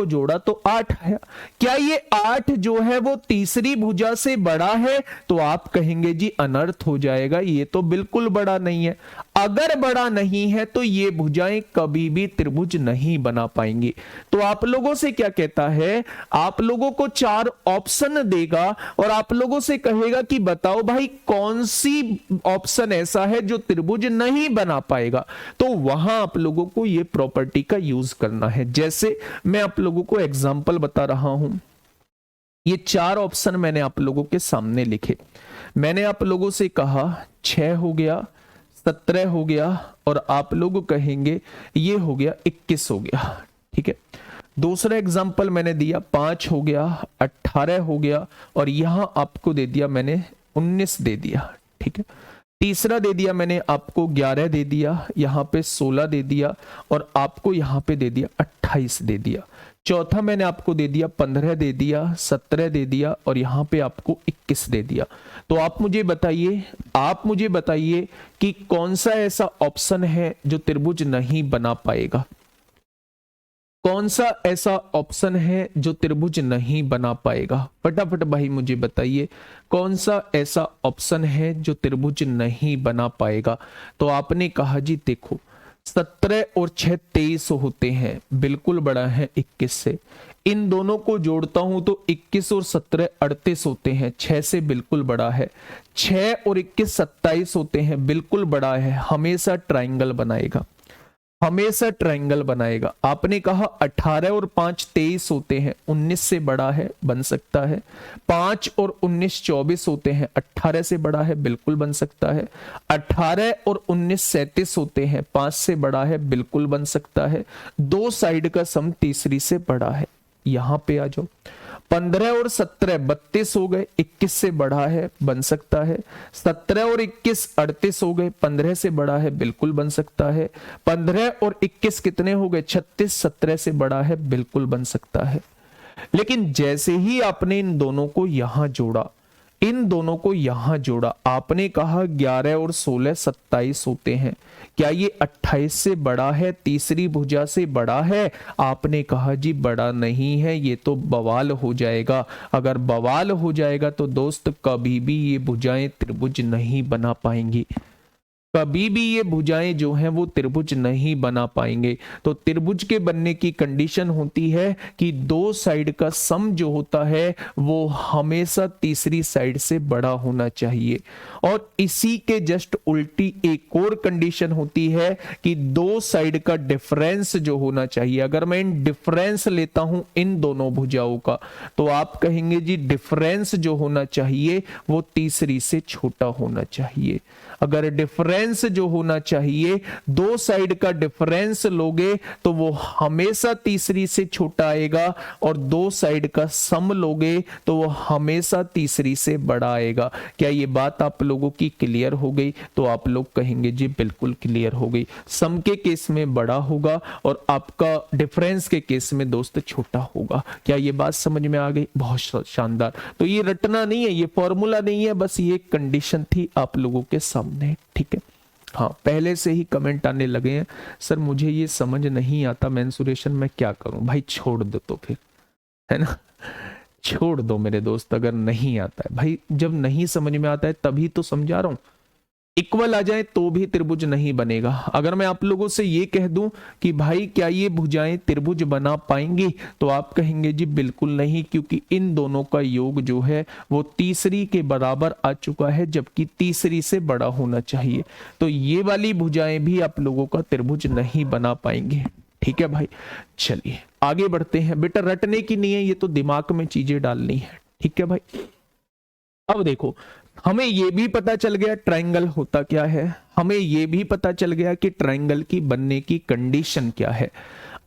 S1: जोड़ा तो 8 है। क्या ये 8 जो है वो तीसरी भुजा से बड़ा है? तो आप कहेंगे जी अनर्थ हो जाएगा, ये तो बिल्कुल बड़ा नहीं है। अगर बड़ा नहीं है तो ये भुजाएं कभी भी त्रिभुज नहीं बना पाएंगी। तो आप लोगों से क्या कहता है, आप लोगों को 4 ऑप्शन देगा और आप लोगों से कहेगा कि बताओ भाई कौन सी ऑप्शन ऐसा है जो त्रिभुज नहीं बना पाएगा। तो वहां आप लोगों को ये प्रॉपर्टी का यूज करना है। जैसे मैं आप लोगों को एग्जांपल बता रहा हूं, ये 4 ऑप्शन मैंने आप लोगों के सामने लिखे। मैंने आप लोगों से कहा 6 हो गया, 17 हो गया और आप लोग कहेंगे ये हो गया 21 हो गया। ठीक है, दूसरा एग्जांपल मैंने दिया 5 हो गया, 18 हो गया और यहां आपको दे दिया मैंने 19 दे दिया। ठीक है, तीसरा दे दिया मैंने आपको 11 दे दिया, यहां पे 16 दे दिया और आपको यहां पे दे दिया 28 दे दिया। चौथा मैंने आपको दे दिया 15 दे दिया, 17 दे दिया और यहां पे आपको 21 दे दिया। तो आप मुझे बताइए कि कौन सा ऐसा ऑप्शन है जो त्रिभुज नहीं बना पाएगा? कौन सा ऐसा ऑप्शन है जो त्रिभुज नहीं बना पाएगा? फटाफट भाई मुझे बताइए कौन सा ऐसा ऑप्शन है जो त्रिभुज नहीं बना पाएगा? तो आपने कहा जी देखो 17 और 6 23 होते हैं, बिल्कुल बड़ा है 21 से। इन दोनों को जोड़ता हूं तो 21 और 17 38 होते हैं, 6 से बिल्कुल बड़ा है। 6 और 21 27 होते हैं, बिल्कुल बड़ा है, हमेशा ट्राइंगल बनाएगा। आपने कहा 18 और 5 23 होते हैं, 19 से बड़ा है, बन सकता है। 5 और 19 24 होते हैं, 18 से बड़ा है, बिल्कुल बन सकता है। 18 और 19 37 होते हैं, 5 से बड़ा है, बिल्कुल बन सकता है। 2 साइड का सम तीसरी से बड़ा है। यहां पे आ जाओ, 15 और 17 32 हो गए, 21 से बड़ा है, बन सकता है। 17 और 21 38 हो गए, 15 से बड़ा है, बिल्कुल बन सकता है। 15 और 21 कितने हो गए? 36, 17 से बड़ा है, बिल्कुल बन सकता है। लेकिन जैसे ही आपने इन दोनों को यहां जोड़ा, इन दोनों को यहां जोड़ा, आपने कहा 11 और 16 27 होते हैं। क्या ये 28 से बड़ा है? तीसरी भुजा से बड़ा है? आपने कहा जी बड़ा नहीं है, ये तो बवाल हो जाएगा। अगर बवाल हो जाएगा तो दोस्त कभी भी ये भुजाएं त्रिभुज नहीं बना पाएंगी, कभी भी ये भुजाएं जो हैं वो त्रिभुज नहीं बना पाएंगे। तो त्रिभुज के बनने की कंडीशन होती है कि दो साइड का सम जो होता है वो हमेशा तीसरी साइड से बड़ा होना चाहिए। और इसी के जस्ट उल्टी एक और कंडीशन होती है कि दो साइड का डिफरेंस जो होना चाहिए। अगर मैं इन डिफरेंस लेता हूं इन दोनों भुजाओं का, तो आप कहेंगे जी डिफरेंस जो होना चाहिए वो तीसरी से छोटा होना चाहिए। अगर डिफरेंस जो होना चाहिए, दो साइड का डिफरेंस लोगे तो वो हमेशा तीसरी से छोटा आएगा, और दो साइड का सम लोगे तो वो हमेशा तीसरी से बड़ा आएगा। क्या ये बात आप लोगों की क्लियर हो गई? तो आप लोग कहेंगे जी बिल्कुल क्लियर हो गई। सम के केस में बड़ा होगा और आपका डिफरेंस के केस में दोस्त छोटा होगा। क्या ये बात समझ में आ गई? बहुत शानदार। तो ये रटना नहीं है, ये फॉर्मूला नहीं है, बस ये कंडीशन थी आप लोगों के सामने। ठीक है। हाँ, पहले से ही कमेंट आने लगे हैं, सर मुझे ये समझ नहीं आता मेंसुरेशन, मैं क्या करूं? भाई छोड़ दो तो फिर, है ना, छोड़ दो मेरे दोस्त। अगर नहीं आता है भाई, जब नहीं समझ में आता है तभी तो समझा रहा हूं। इक्वल आ जाए तो भी त्रिभुज नहीं बनेगा। अगर मैं आप लोगों से ये कह दूं कि भाई क्या ये भुजाएं त्रिभुज बना पाएंगी, तो आप कहेंगे जी बिल्कुल नहीं, क्योंकि इन दोनों का योग जो है वो तीसरी के बराबर आ चुका है, जबकि तीसरी से बड़ा होना चाहिए। तो ये वाली भुजाएं भी आप लोगों का त्रिभुज नहीं बना पाएंगे। ठीक है भाई, चलिए आगे बढ़ते हैं। बेटा रटने की नहीं है, ये तो दिमाग में चीजें डालनी है। ठीक है भाई, अब देखो, हमें यह भी पता चल गया ट्रायंगल होता क्या है, हमें यह भी पता चल गया कि ट्रायंगल की बनने की कंडीशन क्या है।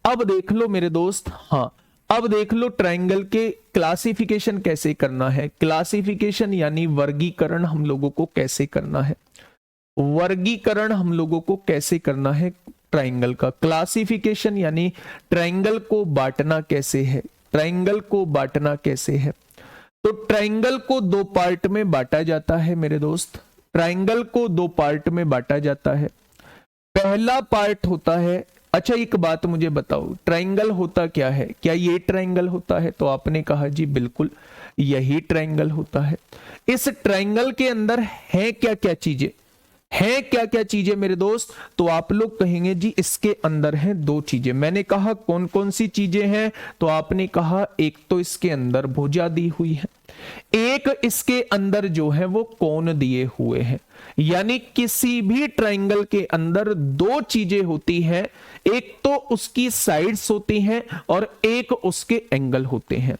S1: अब देख लो मेरे दोस्त, हाँ अब देख लो ट्रायंगल के क्लासिफिकेशन कैसे करना है। क्लासिफिकेशन यानी वर्गीकरण हम लोगों को कैसे करना है, वर्गीकरण हम लोगों को कैसे करना है ट्रायंगल का। क्लासिफिकेशन यानी ट्रायंगल को बांटना कैसे है, ट्रायंगल को बांटना कैसे है। तो ट्रायंगल को दो पार्ट में बांटा जाता है मेरे दोस्त, ट्रायंगल को दो पार्ट में बांटा जाता है। पहला पार्ट होता है, अच्छा एक बात मुझे बताओ, ट्रायंगल होता क्या है? क्या ये ट्रायंगल होता है? तो आपने कहा जी बिल्कुल यही ट्रायंगल होता है। इस ट्रायंगल के अंदर है क्या क्या चीजें, है क्या क्या चीजें मेरे दोस्त? तो आप लोग कहेंगे जी इसके अंदर हैं दो चीजें। मैंने कहा कौन कौन सी चीजें हैं? तो आपने कहा एक तो इसके अंदर भुजा दी हुई है, एक इसके अंदर जो है वो कोण दिए हुए हैं। यानी किसी भी ट्रायंगल के अंदर दो चीजें होती हैं, एक तो उसकी साइड्स होती हैं और एक उसके एंगल होते हैं।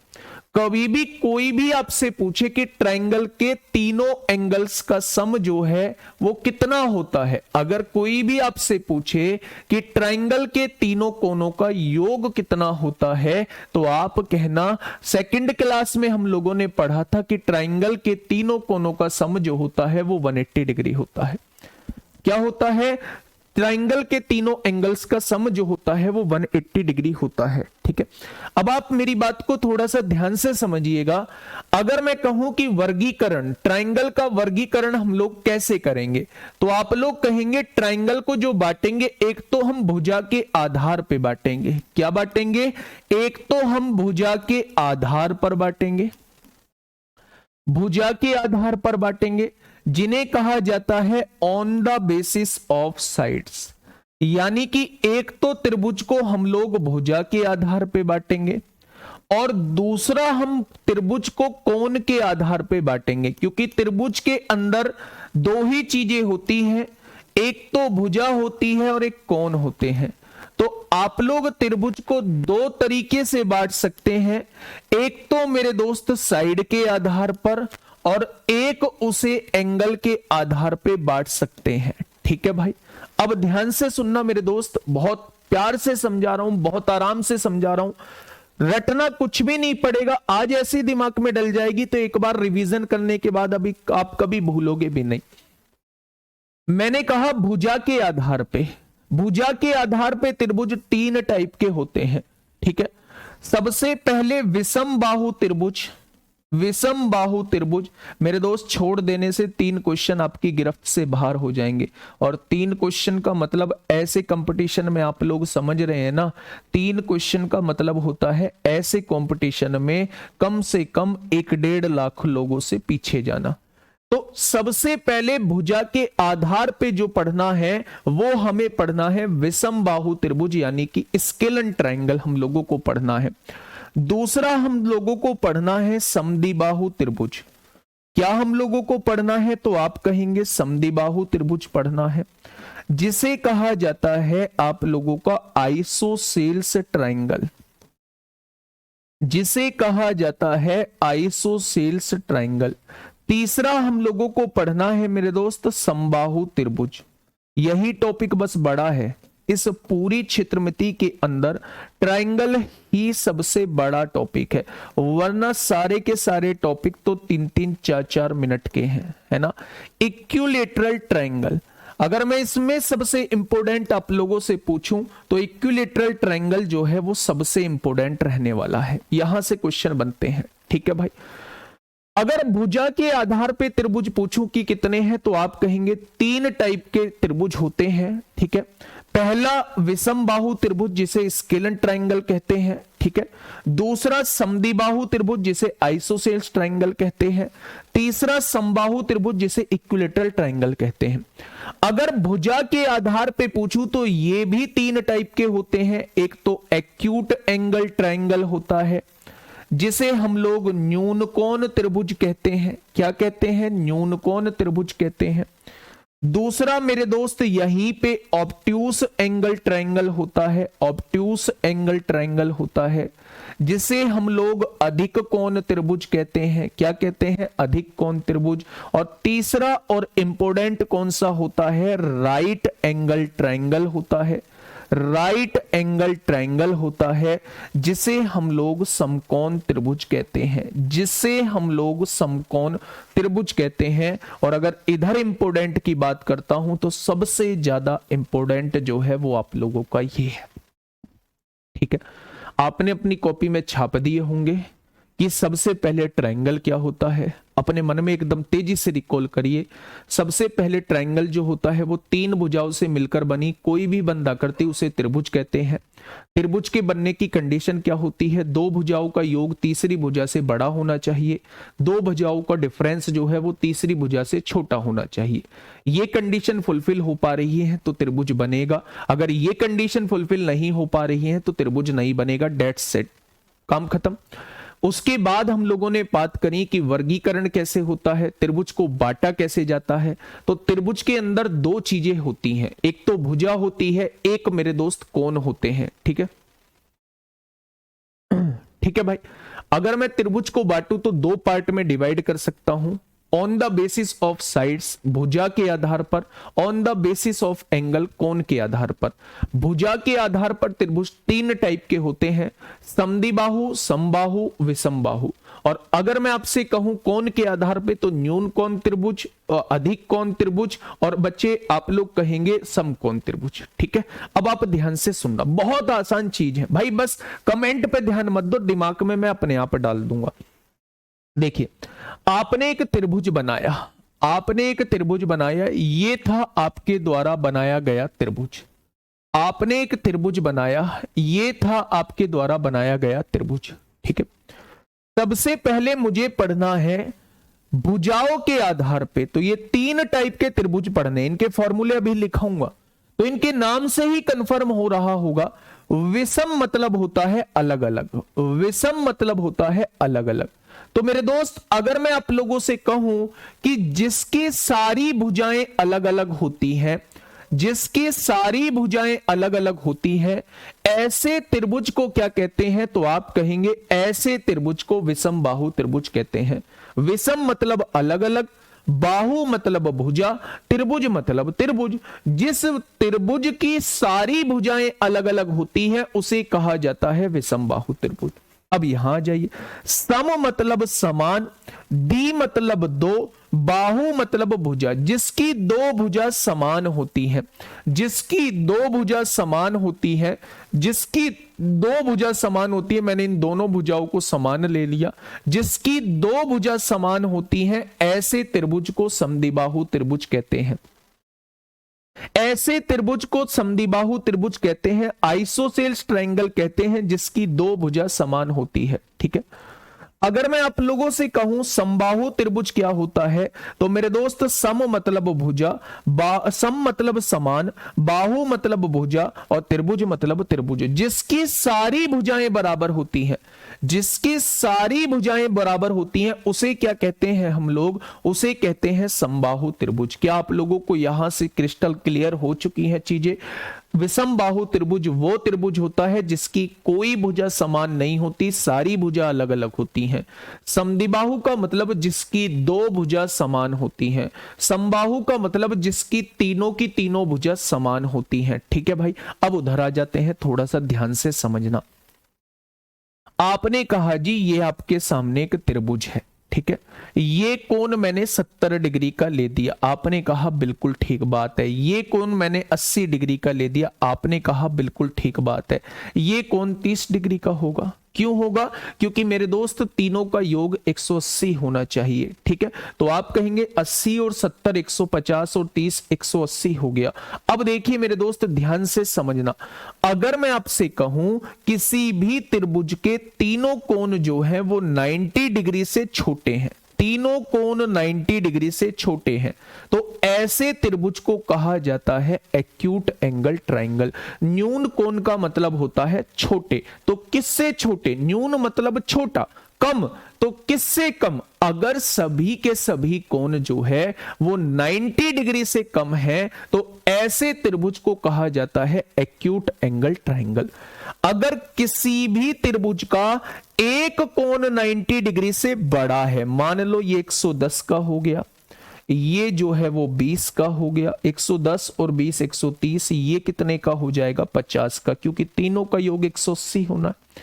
S1: कभी भी कोई भी आपसे पूछे कि ट्रायंगल के तीनों एंगल्स का सम जो है वो कितना होता है, अगर कोई भी आपसे पूछे कि ट्रायंगल के तीनों कोनों का योग कितना होता है, तो आप कहना सेकंड क्लास में हम लोगों ने पढ़ा था कि ट्रायंगल के तीनों कोनों का सम जो होता है वो 180 डिग्री होता है। क्या होता है? ट्रायंगल के तीनों एंगल्स का सम जो होता है वो 180 डिग्री होता है। ठीक है, अब आप मेरी बात को थोड़ा सा ध्यान से समझिएगा। अगर मैं कहूं कि वर्गीकरण, ट्रायंगल का वर्गीकरण हम लोग कैसे करेंगे, तो आप लोग कहेंगे ट्रायंगल को जो बांटेंगे, एक तो हम भुजा के आधार पे बांटेंगे। क्या बांटेंगे? एक तो हम भुजा के आधार पर बांटेंगे, भुजा के आधार पर बांटेंगे, जिन्हें कहा जाता है on the basis of sides. यानी कि एक तो त्रिभुज को हम लोग भुजा के आधार पे बांटेंगे और दूसरा हम त्रिभुज को कोण के आधार पे बांटेंगे, क्योंकि त्रिभुज के अंदर दो ही चीजें होती हैं, एक तो भुजा होती है और एक कोण होते हैं। तो आप लोग त्रिभुज को दो तरीके से बांट सकते हैं, एक तो मेरे दोस्त साइड के आधार पर और एक उसे एंगल के आधार पे बांट सकते हैं। ठीक है भाई, अब ध्यान से सुनना मेरे दोस्त, बहुत प्यार से समझा रहा हूं, बहुत आराम से समझा रहा हूं, रटना कुछ भी नहीं पड़ेगा, आज ऐसे दिमाग में डल जाएगी तो एक बार रिवीजन करने के बाद अभी आप कभी भूलोगे भी नहीं। मैंने कहा भुजा के आधार पे, भुजा के आधार पे त्रिभुज तीन टाइप के होते हैं, ठीक है। सबसे पहले विषम बाहु त्रिभुज, विषम बाहु त्रिभुज मेरे दोस्त छोड़ देने से 3 क्वेश्चन आपकी गिरफ्त से बाहर हो जाएंगे। और 3 क्वेश्चन का मतलब ऐसे कंपटीशन में आप लोग समझ रहे हैं ना, 3 क्वेश्चन का मतलब होता है ऐसे कंपटीशन में कम से कम 1.5 लाख लोगों से पीछे जाना। तो सबसे पहले भुजा के आधार पे जो पढ़ना है वो हमें पढ़ना है विषम बाहु त्रिभुज, यानी कि स्केलन ट्रायंगल हम लोगों को पढ़ना है। दूसरा हम लोगों को पढ़ना है समद्विबाहु त्रिभुज। क्या हम लोगों को पढ़ना है? तो आप कहेंगे समद्विबाहु त्रिभुज पढ़ना है, जिसे कहा जाता है आप लोगों का आइसोसेल्स ट्रायंगल, जिसे कहा जाता है आइसोसेल्स ट्रायंगल। तीसरा हम लोगों को पढ़ना है मेरे दोस्त समबाहु त्रिभुज। यही टॉपिक बस बड़ा है, इस पूरी चित्रमिति के अंदर ट्रायंगल ही सबसे बड़ा टॉपिक है, वरना सारे के सारे टॉपिक तो 3-3 4-4 मिनट के हैं, है ना। इक्विलैटरल ट्रायंगल, अगर मैं इसमें सबसे इंपोर्टेंट आप लोगों से पूछूं तो इक्विलैटरल ट्रायंगल जो है वो सबसे इंपोर्टेंट रहने वाला है, यहां से क्वेश्चन बनते हैं, ठीक है भाई। अगर भुजा के आधार पे त्रिभुज पूछूं कि कितने हैं, तो आप कहेंगे 3 टाइप के त्रिभुज होते हैं, ठीक है। पहला विषम बाहु त्रिभुज जिसे स्केलन ट्रायंगल कहते हैं, ठीक है। दूसरा समद्विबाहु त्रिभुज जिसे आइसोसेल्स ट्रायंगल कहते हैं। तीसरा समबाहु त्रिभुज जिसे इक्विलैटरल ट्रायंगल कहते हैं। अगर भुजा के आधार पे पूछूं तो ये भी 3 टाइप के होते हैं। एक तो एक्यूट एंगल ट्रायंगल होता है जिसे हम लोग न्यून कोण त्रिभुज कहते हैं। क्या कहते हैं? न्यून कोण त्रिभुज कहते हैं। दूसरा मेरे दोस्त यहीं पे ऑब्ट्यूस एंगल ट्रायंगल होता है, ऑब्ट्यूस एंगल ट्रायंगल होता है जिसे हम लोग अधिक कोण त्रिभुज कहते हैं। क्या कहते हैं? अधिक कोण त्रिभुज। और तीसरा और इंपोर्टेंट कौन सा होता है? राइट एंगल ट्रायंगल होता है, राइट एंगल ट्रायंगल होता है जिसे हम लोग समकोण त्रिभुज कहते हैं, जिसे हम लोग समकोण त्रिभुज कहते हैं। और अगर इधर इंपोर्टेंट की बात करता हूं तो सबसे ज्यादा इंपोर्टेंट जो है वो आप लोगों का ये है, ठीक है। आपने अपनी कॉपी में छाप दिए होंगे कि सबसे पहले ट्रायंगल क्या होता है। अपने मन में एकदम तेजी से रिकॉल करिए। सबसे पहले ट्रायंगल जो होता है वो 3 भुजाओं से मिलकर बनी कोई भी बंधा करती उसे त्रिभुज कहते हैं। त्रिभुज के बनने की कंडीशन क्या होती है? 2 भुजाओं का योग तीसरी भुजा से बड़ा होना चाहिए, 2 भुजाओं का डिफरेंस जो है वो तीसरी भुजा से छोटा होना चाहिए। ये कंडीशन फुलफिल हो पा रही है तो त्रिभुज बनेगा, अगर ये कंडीशन फुलफिल नहीं हो पा रही है तो त्रिभुज नहीं बनेगा। डेट्स सेट, काम खत्म। उसके बाद हम लोगों ने बात करी कि वर्गीकरण कैसे होता है, त्रिभुज को बांटा कैसे जाता है। तो त्रिभुज के अंदर 2 चीजें होती हैं, एक तो भुजा होती है, एक मेरे दोस्त कोण होते हैं, ठीक है। ठीक है भाई, अगर मैं त्रिभुज को बांटू तो 2 पार्ट में डिवाइड कर सकता हूं, on the basis of sides भुजा के आधार पर, on the basis of angle कोण के आधार पर। भुजा के आधार पर त्रिभुज 3 टाइप के होते हैं, समद्विबाहु, समबाहु, विषमबाहु। और अगर मैं आपसे कहूं कोण के आधार पे तो न्यून कोण त्रिभुज, अधिक कोण त्रिभुज, और बच्चे आप लोग कहेंगे समकोण त्रिभुज, ठीक है। अब आप ध्यान से सुनना, बहुत आसान चीज है भाई, बस कमेंट पे ध्यान मत दो, दिमाग में मैं अपने आप डाल दूंगा। देखिए, आपने एक त्रिभुज बनाया, आपने एक त्रिभुज बनाया, ये था आपके द्वारा बनाया गया त्रिभुज। आपने एक त्रिभुज बनाया, ये था आपके द्वारा बनाया गया त्रिभुज, ठीक है। सबसे पहले मुझे पढ़ना है भुजाओं के आधार पे, तो ये 3 टाइप के त्रिभुज पढ़ने, इनके फॉर्मूले अभी लिखाऊंगा तो इनके नाम से ही कंफर्म हो रहा होगा। विषम मतलब होता है अलग अलग, विषम मतलब होता है अलग अलग। तो मेरे दोस्त, अगर मैं आप लोगों से कहूं कि जिसकी सारी भुजाएं अलग अलग होती हैं, जिसकी सारी भुजाएं अलग अलग होती हैं, ऐसे त्रिभुज को क्या कहते हैं? तो आप कहेंगे ऐसे त्रिभुज को विषम बाहु त्रिभुज कहते हैं। विषम मतलब अलग अलग, बाहु मतलब भुजा, त्रिभुज मतलब त्रिभुज। जिस त्रिभुज की सारी भुजाएं अलग अलग होती हैं उसे कहा जाता है विषम बाहु त्रिभुज। अब यहां जाइए, सम मतलब समान, दी मतलब दो, बाहु मतलब भुजा। जिसकी दो भुजा समान होती है, जिसकी दो भुजा समान होती है, जिसकी दो भुजा समान होती है, मैंने इन दोनों भुजाओं को समान ले लिया, जिसकी दो भुजा समान होती हैं, ऐसे त्रिभुज को समद्विबाहु त्रिभुज कहते हैं। ऐसे त्रिभुज को समद्विबाहु त्रिभुज कहते हैं, आइसोसेल्स ट्रायंगल कहते हैं, जिसकी दो भुजा समान होती है। ठीक है, अगर मैं आप लोगों से कहूं समबाहु त्रिभुज क्या होता है, तो मेरे दोस्त सम मतलब भुजा, सम मतलब समान, बाहु मतलब भुजा और त्रिभुज मतलब त्रिभुज। जिसकी सारी भुजाएं बराबर होती हैं, जिसकी सारी भुजाएं बराबर होती हैं, उसे क्या कहते हैं हम लोग, उसे कहते हैं समबाहु त्रिभुज। क्या आप लोगों को यहां से क्रिस्टल क्लियर हो चुकी हैं चीजें? विषम बाहु त्रिभुज वो त्रिभुज होता है जिसकी कोई भुजा समान नहीं होती, सारी भुजा अलग अलग होती हैं। समद्विबाहु का मतलब जिसकी दो भुजा समान होती हैं, समबाहु का मतलब जिसकी तीनों की तीनों भुजा समान होती हैं। ठीक है भाई, अब उधर आ जाते हैं, थोड़ा सा ध्यान से समझना। आपने कहा जी ये आपके सामने एक त्रिभुज है, ठीक है, ये कोण मैंने 70 डिग्री का ले दिया, आपने कहा बिल्कुल ठीक बात है। ये कोण मैंने 80 डिग्री का ले दिया, आपने कहा बिल्कुल ठीक बात है। ये कोण 30 डिग्री का होगा, क्यों होगा? क्योंकि मेरे दोस्त तीनों का योग 180 होना चाहिए। ठीक है, तो आप कहेंगे 80 और 70 150 और 30 180 हो गया। अब देखिए मेरे दोस्त ध्यान से समझना, अगर मैं आपसे कहूं किसी भी त्रिभुज के तीनों कोण जो है वो 90 डिग्री से छोटे हैं, तीनों कोण 90 डिग्री से छोटे हैं, तो ऐसे त्रिभुज को कहा जाता है एक्यूट एंगल ट्रायंगल। न्यून कोण का मतलब होता है छोटे, तो किससे छोटे? न्यून मतलब छोटा, कम तो किससे कम? अगर सभी के सभी कोण जो है वो 90 डिग्री से कम है, तो ऐसे त्रिभुज को कहा जाता है एक्यूट एंगल ट्रायंगल। अगर किसी भी त्रिभुज का एक कोण 90 डिग्री से बड़ा है, मान लो ये 110 का हो गया, ये जो है वो 20 का हो गया, 110 और 20 130, ये कितने का हो जाएगा? 50 का, क्योंकि तीनों का योग 180 होना है।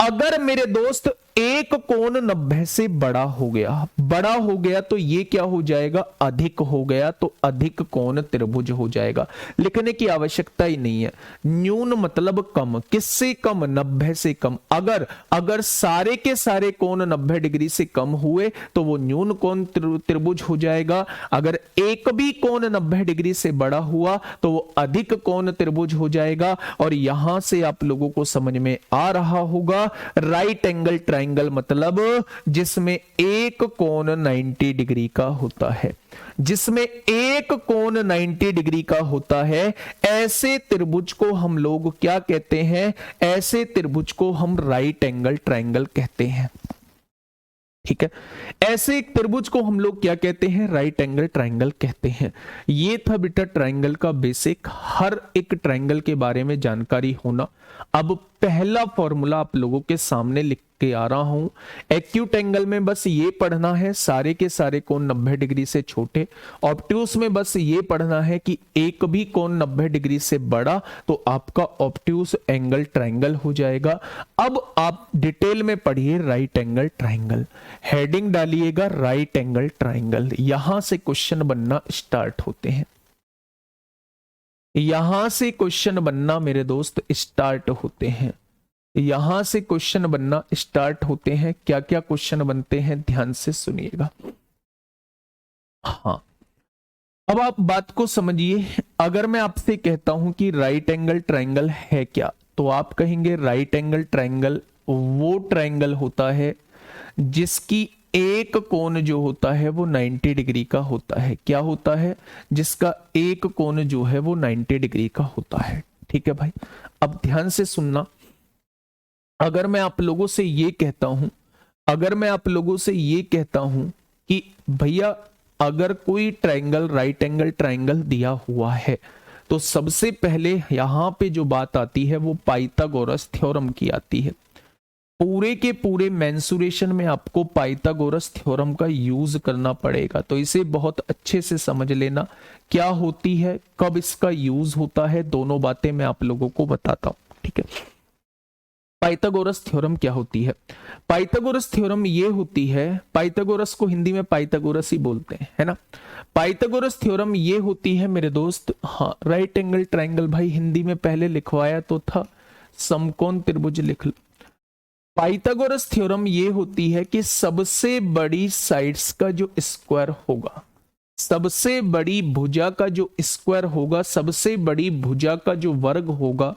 S1: अगर मेरे दोस्त एक कोण 90 से बड़ा हो गया तो ये क्या हो जाएगा? अधिक हो गया, तो अधिक कोण त्रिभुज हो जाएगा। लिखने की आवश्यकता ही नहीं है। न्यून मतलब कम, किससे कम? 90 से कम। अगर सारे के सारे कोण 90 डिग्री से कम हुए तो वो न्यून कोण त्रिभुज हो जाएगा। अगर एक भी कोण 90 डिग्री से बड़ा हुआ तो वो अधिक कोण त्रिभुज हो जाएगा। और यहां से आप लोगों को समझ में आ रहा होगा, राइट एंगल ट्रायंगल मतलब जिसमें एक कोण 90 डिग्री का होता है, जिसमें एक कोण 90 डिग्री का होता है, ऐसे त्रिभुज को हम लोग क्या कहते हैं? ऐसे त्रिभुज को हम राइट एंगल ट्रायंगल कहते हैं। ठीक है, ऐसे एक त्रिभुज को हम लोग क्या कहते हैं? राइट एंगल ट्रायंगल कहते हैं। ये था बेटा ट्रायंगल का बेसिक, हर एक ट्रायंगल के बारे में जानकारी होना। अब पहला फॉर्मूला आप लोगों के सामने लिख के आ रहा हूं। एक्यूट एंगल में बस ये पढ़ना है सारे के सारे कोण 90 डिग्री से छोटे। ऑब्ट्यूस में बस ये पढ़ना है कि एक भी कोण 90 डिग्री से बड़ा तो आपका ऑब्ट्यूस एंगल ट्रायंगल हो जाएगा। अब आप डिटेल में पढ़िए राइट एंगल ट्रायंगल, हेडिंग डालिएगा राइट एंगल ट्रायंगल। यहां से क्वेश्चन बनना स्टार्ट होते हैं, यहां से क्वेश्चन बनना मेरे दोस्त स्टार्ट होते हैं, यहां से क्वेश्चन बनना स्टार्ट होते हैं। क्या क्या क्वेश्चन बनते हैं ध्यान से सुनिएगा। हाँ, अब आप बात को समझिए। अगर मैं आपसे कहता हूं कि राइट एंगल ट्रायंगल है क्या, तो आप कहेंगे राइट एंगल ट्रायंगल वो ट्रायंगल होता है जिसकी एक कोण जो होता है वो 90 डिग्री का होता है। क्या होता है? जिसका एक कोण जो है वो 90 डिग्री का होता है। ठीक है भाई, अब ध्यान से सुनना। अगर मैं आप लोगों से ये कहता हूं, अगर मैं आप लोगों से ये कहता हूं कि भैया अगर कोई ट्रायंगल राइट एंगल ट्रायंगल दिया हुआ है, तो सबसे पहले यहां पे जो बात आती है वो पाइथागोरस थ्योरम की आती है। पूरे के पूरे मेंसुरेशन में आपको पाइथागोरस थ्योरम का यूज करना पड़ेगा, तो इसे बहुत अच्छे से समझ लेना। क्या होती है, कब इसका यूज होता है, दोनों बातें मैं आप लोगों को बताता हूं। ठीक है, पाइथागोरस थ्योरम क्या होती है? पाइथागोरस थ्योरम ये होती है, पाइथागोरस को हिंदी में पाइथागोरस ही बोलते हैं, है ना। पाइथागोरस थ्योरम ये होती है मेरे दोस्त, हाँ राइट एंगल ट्रायंगल भाई हिंदी में पहले लिखवाया तो था, समकोण त्रिभुज लिख लो। पाइथागोरस थ्योरम ये होती है कि सबसे बड़ी साइड्स का जो स्क्वायर होगा, सबसे बड़ी भुजा का जो स्क्वायर होगा, सबसे बड़ी भुजा का जो वर्ग होगा,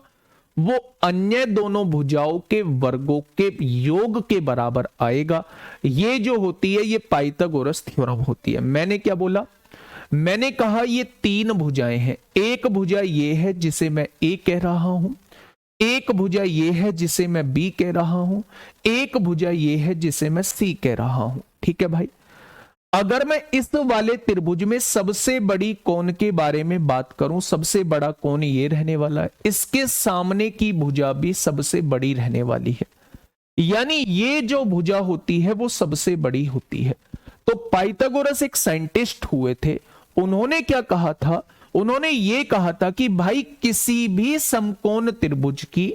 S1: वो अन्य दोनों भुजाओं के वर्गों के योग के बराबर आएगा। ये जो होती है ये पाइथागोरस थ्योरम होती है। मैंने क्या बोला? मैंने कहा ये तीन भुजाएं हैं। एक भुजा ये है जिसे मैं ए कह रहा हूं, एक भुजा ये है जिसे मैं बी कह रहा हूं, एक भुजा ये है जिसे मैं सी कह रहा हूं। ठीक है भाई। अगर मैं इस वाले त्रिभुज में सबसे बड़ी कोण के बारे में बात करूं, सबसे बड़ा कोण ये रहने वाला है, इसके सामने की भुजा भी सबसे बड़ी रहने वाली है, यानी ये जो भुजा होती है वो सबसे बड़ी होती है। तो पाइथागोरस एक साइंटिस्ट हुए थे, उन्होंने क्या कहा था? उन्होंने ये कहा था कि भाई किसी भी समकोण त्रिभुज की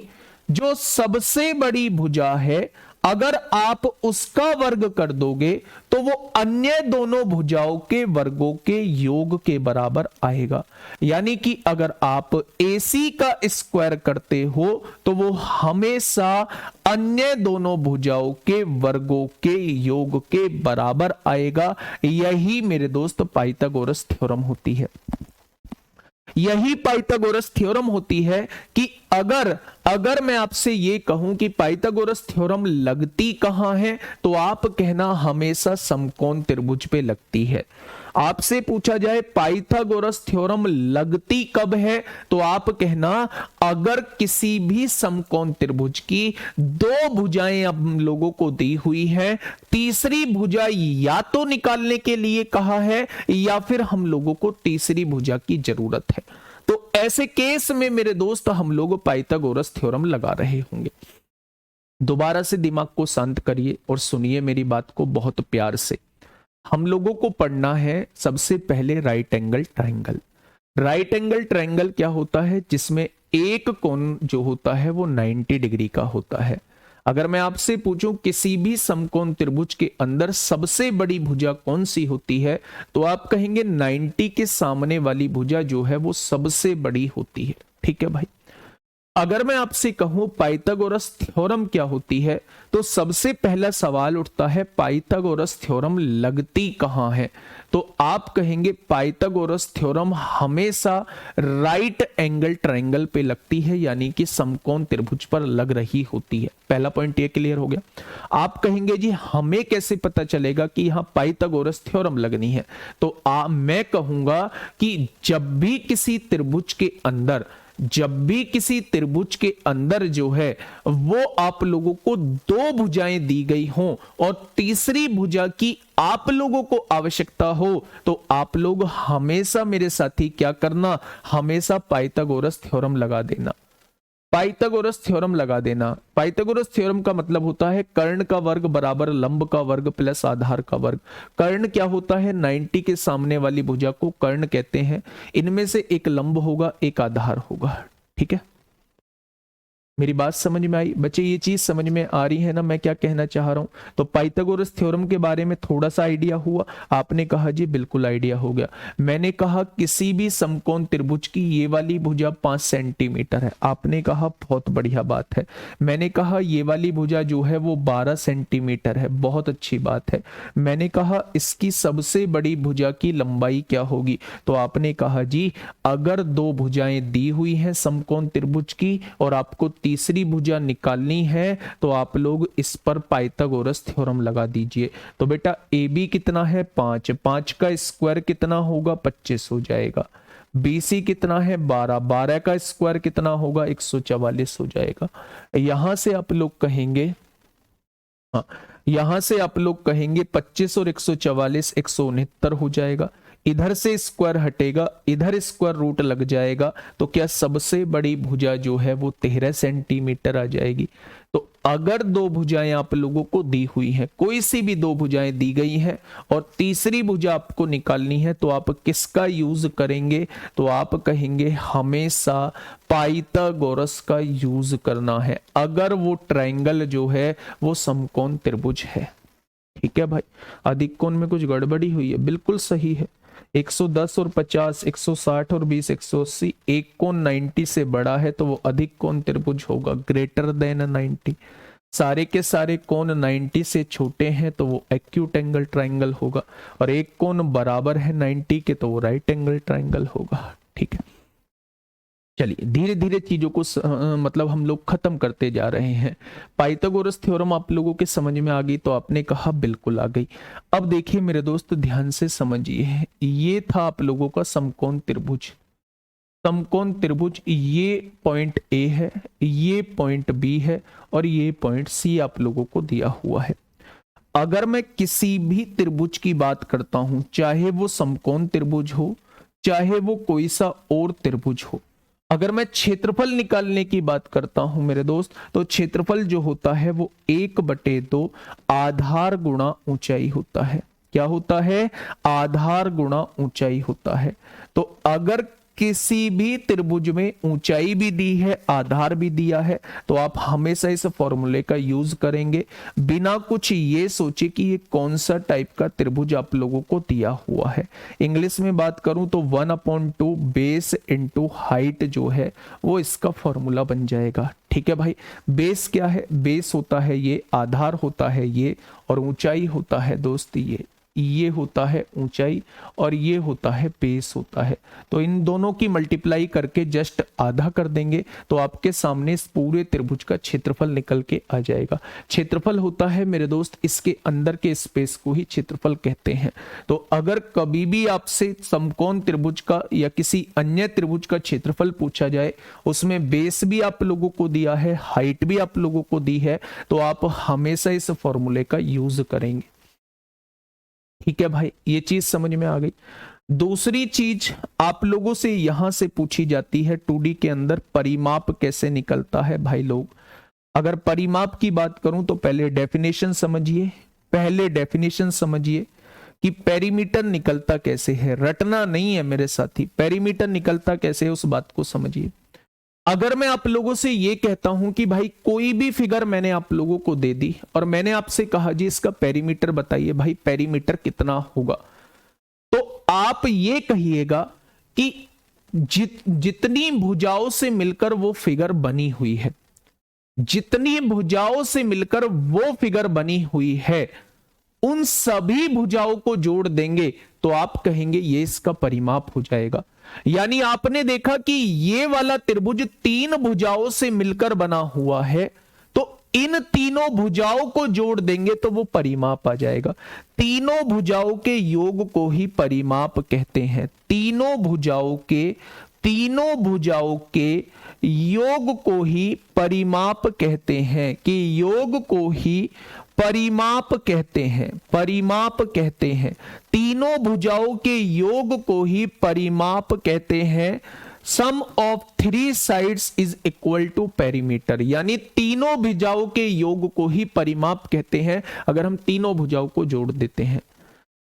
S1: जो सबसे बड़ी भुजा है, अगर आप उसका वर्ग कर दोगे तो वो अन्य दोनों भुजाओं के वर्गों के योग के बराबर आएगा। यानी कि अगर आप AC का स्क्वायर करते हो तो वो हमेशा अन्य दोनों भुजाओं के वर्गों के योग के बराबर आएगा। यही मेरे दोस्त पाइथागोरस थ्योरम होती है। यही पाइथागोरस थ्योरम होती है कि अगर मैं आपसे ये कहूं कि पाइथागोरस थ्योरम लगती कहां है, तो आप कहना हमेशा समकोण त्रिभुज पे लगती है। आपसे पूछा जाए पाइथागोरस थ्योरम लगती कब है, तो आप कहना अगर किसी भी समकोण त्रिभुज की दो भुजाएं हम लोगों को दी हुई हैं, तीसरी भुजा या तो निकालने के लिए कहा है या फिर हम लोगों को तीसरी भुजा की जरूरत है, तो ऐसे केस में मेरे दोस्त हम लोग पाइथागोरस थ्योरम लगा रहे होंगे। दोबारा से दिमाग को शांत करिए और सुनिए मेरी बात को बहुत प्यार से। हम लोगों को पढ़ना है सबसे पहले right angle triangle. Right angle triangle क्या होता है? जिसमें एक कोण जो होता है वो 90 डिग्री का होता है। अगर मैं आपसे पूछूं किसी भी समकोण त्रिभुज के अंदर सबसे बड़ी भुजा कौन सी होती है, तो आप कहेंगे 90 के सामने वाली भुजा जो है वो सबसे बड़ी होती है। ठीक है भाई। अगर मैं आपसे कहूं पाइथागोरस थ्योरम क्या होती है, तो सबसे पहला सवाल उठता है पाइथागोरस थ्योरम लगती कहां है, तो आप कहेंगे पाइथागोरस थ्योरम हमेशा राइट एंगल ट्रायंगल पे लगती है, यानी कि समकोण त्रिभुज पर लग रही होती है। पहला पॉइंट ये क्लियर हो गया। आप कहेंगे जी हमें कैसे पता चलेगा कि यहां पाइथागोरस थ्योरम लगनी है, तो मैं कहूंगा कि जब भी किसी त्रिभुज के अंदर जो है वो आप लोगों को दो भुजाएं दी गई हों और तीसरी भुजा की आप लोगों को आवश्यकता हो, तो आप लोग हमेशा मेरे साथी क्या करना, हमेशा पाइथागोरस थ्योरम लगा देना। पाइथागोरस थ्योरम लगा देना। पाइथागोरस थ्योरम का मतलब होता है कर्ण का वर्ग बराबर लंब का वर्ग प्लस आधार का वर्ग। कर्ण क्या होता है? 90 के सामने वाली भुजा को कर्ण कहते हैं। इनमें से एक लंब होगा, एक आधार होगा। ठीक है, मेरी बात समझ में आई बच्चे? ये चीज समझ में आ रही है ना मैं क्या कहना चाह रहा हूं? तो पाइथागोरस थ्योरम के बारे में थोड़ा सा आइडिया हुआ? आपने कहा जी बिल्कुल आइडिया हो गया। मैंने कहा किसी भी समकोण त्रिभुज की ये वाली भुजा 5 सेंटीमीटर है, आपने कहा बहुत बढ़िया बात है। मैंने कहा ये वाली भुजा जो है वो 12 सेंटीमीटर है, बहुत अच्छी बात है। मैंने कहा इसकी सबसे बड़ी भुजा की लंबाई क्या होगी, तो आपने कहा जी अगर दो भुजाएं दी हुई हैं समकोण त्रिभुज की और आपको तीसरी भुजा निकालनी है, तो आप लोग इस पर पाइथागोरस थ्योरम लगा दीजिए। तो बेटा ए बी कितना है? 5, 5 का स्क्वायर कितना होगा? 25 हो जाएगा। BC कितना है? 12, 12 का स्क्वायर कितना होगा? 144 हो जाएगा। यहां से आप लोग कहेंगे, हाँ यहां से आप लोग कहेंगे 25 और 144 169 हो जाएगा। इधर से स्क्वायर हटेगा, इधर स्क्वायर रूट लग जाएगा, तो क्या सबसे बड़ी भुजा जो है वो 13 सेंटीमीटर आ जाएगी। तो अगर दो भुजाएं आप लोगों को दी हुई हैं, कोई सी भी दो भुजाएं दी गई हैं और तीसरी भुजा आपको निकालनी है, तो आप किसका यूज करेंगे? तो आप कहेंगे हमेशा पाइथागोरस का यूज करना है, अगर वो ट्रायंगल जो है वो समकोण त्रिभुज है। ठीक है भाई, अधिक कोण में कुछ गड़बड़ी हुई है? बिल्कुल सही है। 110 और 50, 160 और 20, 180, एक कोण 90 से बड़ा है तो वो अधिक कोण त्रिभुज होगा, ग्रेटर देन 90। सारे के सारे कोण 90 से छोटे हैं तो वो एक्यूट एंगल ट्रायंगल होगा, और एक कोण बराबर है 90 के तो वो राइट एंगल ट्रायंगल होगा। ठीक है, चलिए धीरे धीरे चीजों को मतलब हम लोग खत्म करते जा रहे हैं। पाइथागोरस थ्योरम आप लोगों के समझ में आ गई? तो आपने कहा बिल्कुल आ गई। अब देखिए मेरे दोस्त, ध्यान से समझिए, ये था आप लोगों का समकोण त्रिभुज। समकोण त्रिभुज, ये पॉइंट ए है, ये पॉइंट बी है, और ये पॉइंट सी आप लोगों को दिया हुआ है। अगर मैं किसी भी त्रिभुज की बात करता हूं, चाहे वो समकोण त्रिभुज हो, चाहे वो कोई सा और त्रिभुज हो, अगर मैं क्षेत्रफल निकालने की बात करता हूं मेरे दोस्त, तो क्षेत्रफल जो होता है वो 1/2 आधार गुणा ऊंचाई होता है। क्या होता है? आधार गुणा ऊंचाई होता है। तो अगर किसी भी त्रिभुज में ऊंचाई भी दी है, आधार भी दिया है, तो आप हमेशा इस फॉर्मूले का यूज करेंगे, बिना कुछ ये सोचे कि ये कौन सा टाइप का त्रिभुज आप लोगों को दिया हुआ है। इंग्लिश में बात करूं तो 1/2 बेस इंटू हाइट जो है वो इसका फॉर्मूला बन जाएगा। ठीक है भाई, बेस क्या है? बेस होता है ये, आधार होता है ये, और ऊंचाई होता है दोस्त ये होता है ऊंचाई, और ये होता है बेस होता है। तो इन दोनों की मल्टीप्लाई करके जस्ट आधा कर देंगे तो आपके सामने इस पूरे त्रिभुज का क्षेत्रफल निकल के आ जाएगा। क्षेत्रफल होता है मेरे दोस्त, इसके अंदर के स्पेस को ही क्षेत्रफल कहते हैं। तो अगर कभी भी आपसे समकोण त्रिभुज का या किसी अन्य त्रिभुज का क्षेत्रफल पूछा जाए, उसमें बेस भी आप लोगों को दिया है, हाइट भी आप लोगों को दी है, तो आप हमेशा इस फॉर्मूले का यूज करेंगे। ठीक है भाई, ये चीज समझ में आ गई। दूसरी चीज आप लोगों से यहां से पूछी जाती है 2D के अंदर, परिमाप कैसे निकलता है भाई लोग। अगर परिमाप की बात करूं तो पहले डेफिनेशन समझिए, कि पेरीमीटर निकलता कैसे है। रटना नहीं है मेरे साथी, पेरीमीटर निकलता कैसे है उस बात को समझिए। अगर मैं आप लोगों से ये कहता हूं कि भाई कोई भी फिगर मैंने आप लोगों को दे दी और मैंने आपसे कहा जी इसका पेरीमीटर बताइए, भाई पेरीमीटर कितना होगा, तो आप ये कहिएगा कि जितनी भुजाओं से मिलकर वो फिगर बनी हुई है, जितनी भुजाओं से मिलकर वो फिगर बनी हुई है, उन सभी भुजाओं को जोड़ देंगे तो आप कहेंगे ये इसका परिमाप हो जाएगा। यानी आपने देखा कि ये वाला त्रिभुज 3 भुजाओं से मिलकर बना हुआ है, तो इन तीनों भुजाओं को जोड़ देंगे तो वो परिमाप आ जाएगा। तीनों भुजाओं के योग को ही परिमाप कहते हैं। तीनों भुजाओं के योग को ही परिमाप कहते हैं, कि योग को ही परिमाप कहते हैं। तीनों भुजाओं के योग को ही परिमाप कहते हैं। Sum of 3 sides is equal to perimeter, यानी तीनों भुजाओं के योग को ही परिमाप कहते हैं अगर हम तीनों भुजाओं को जोड़ देते हैं।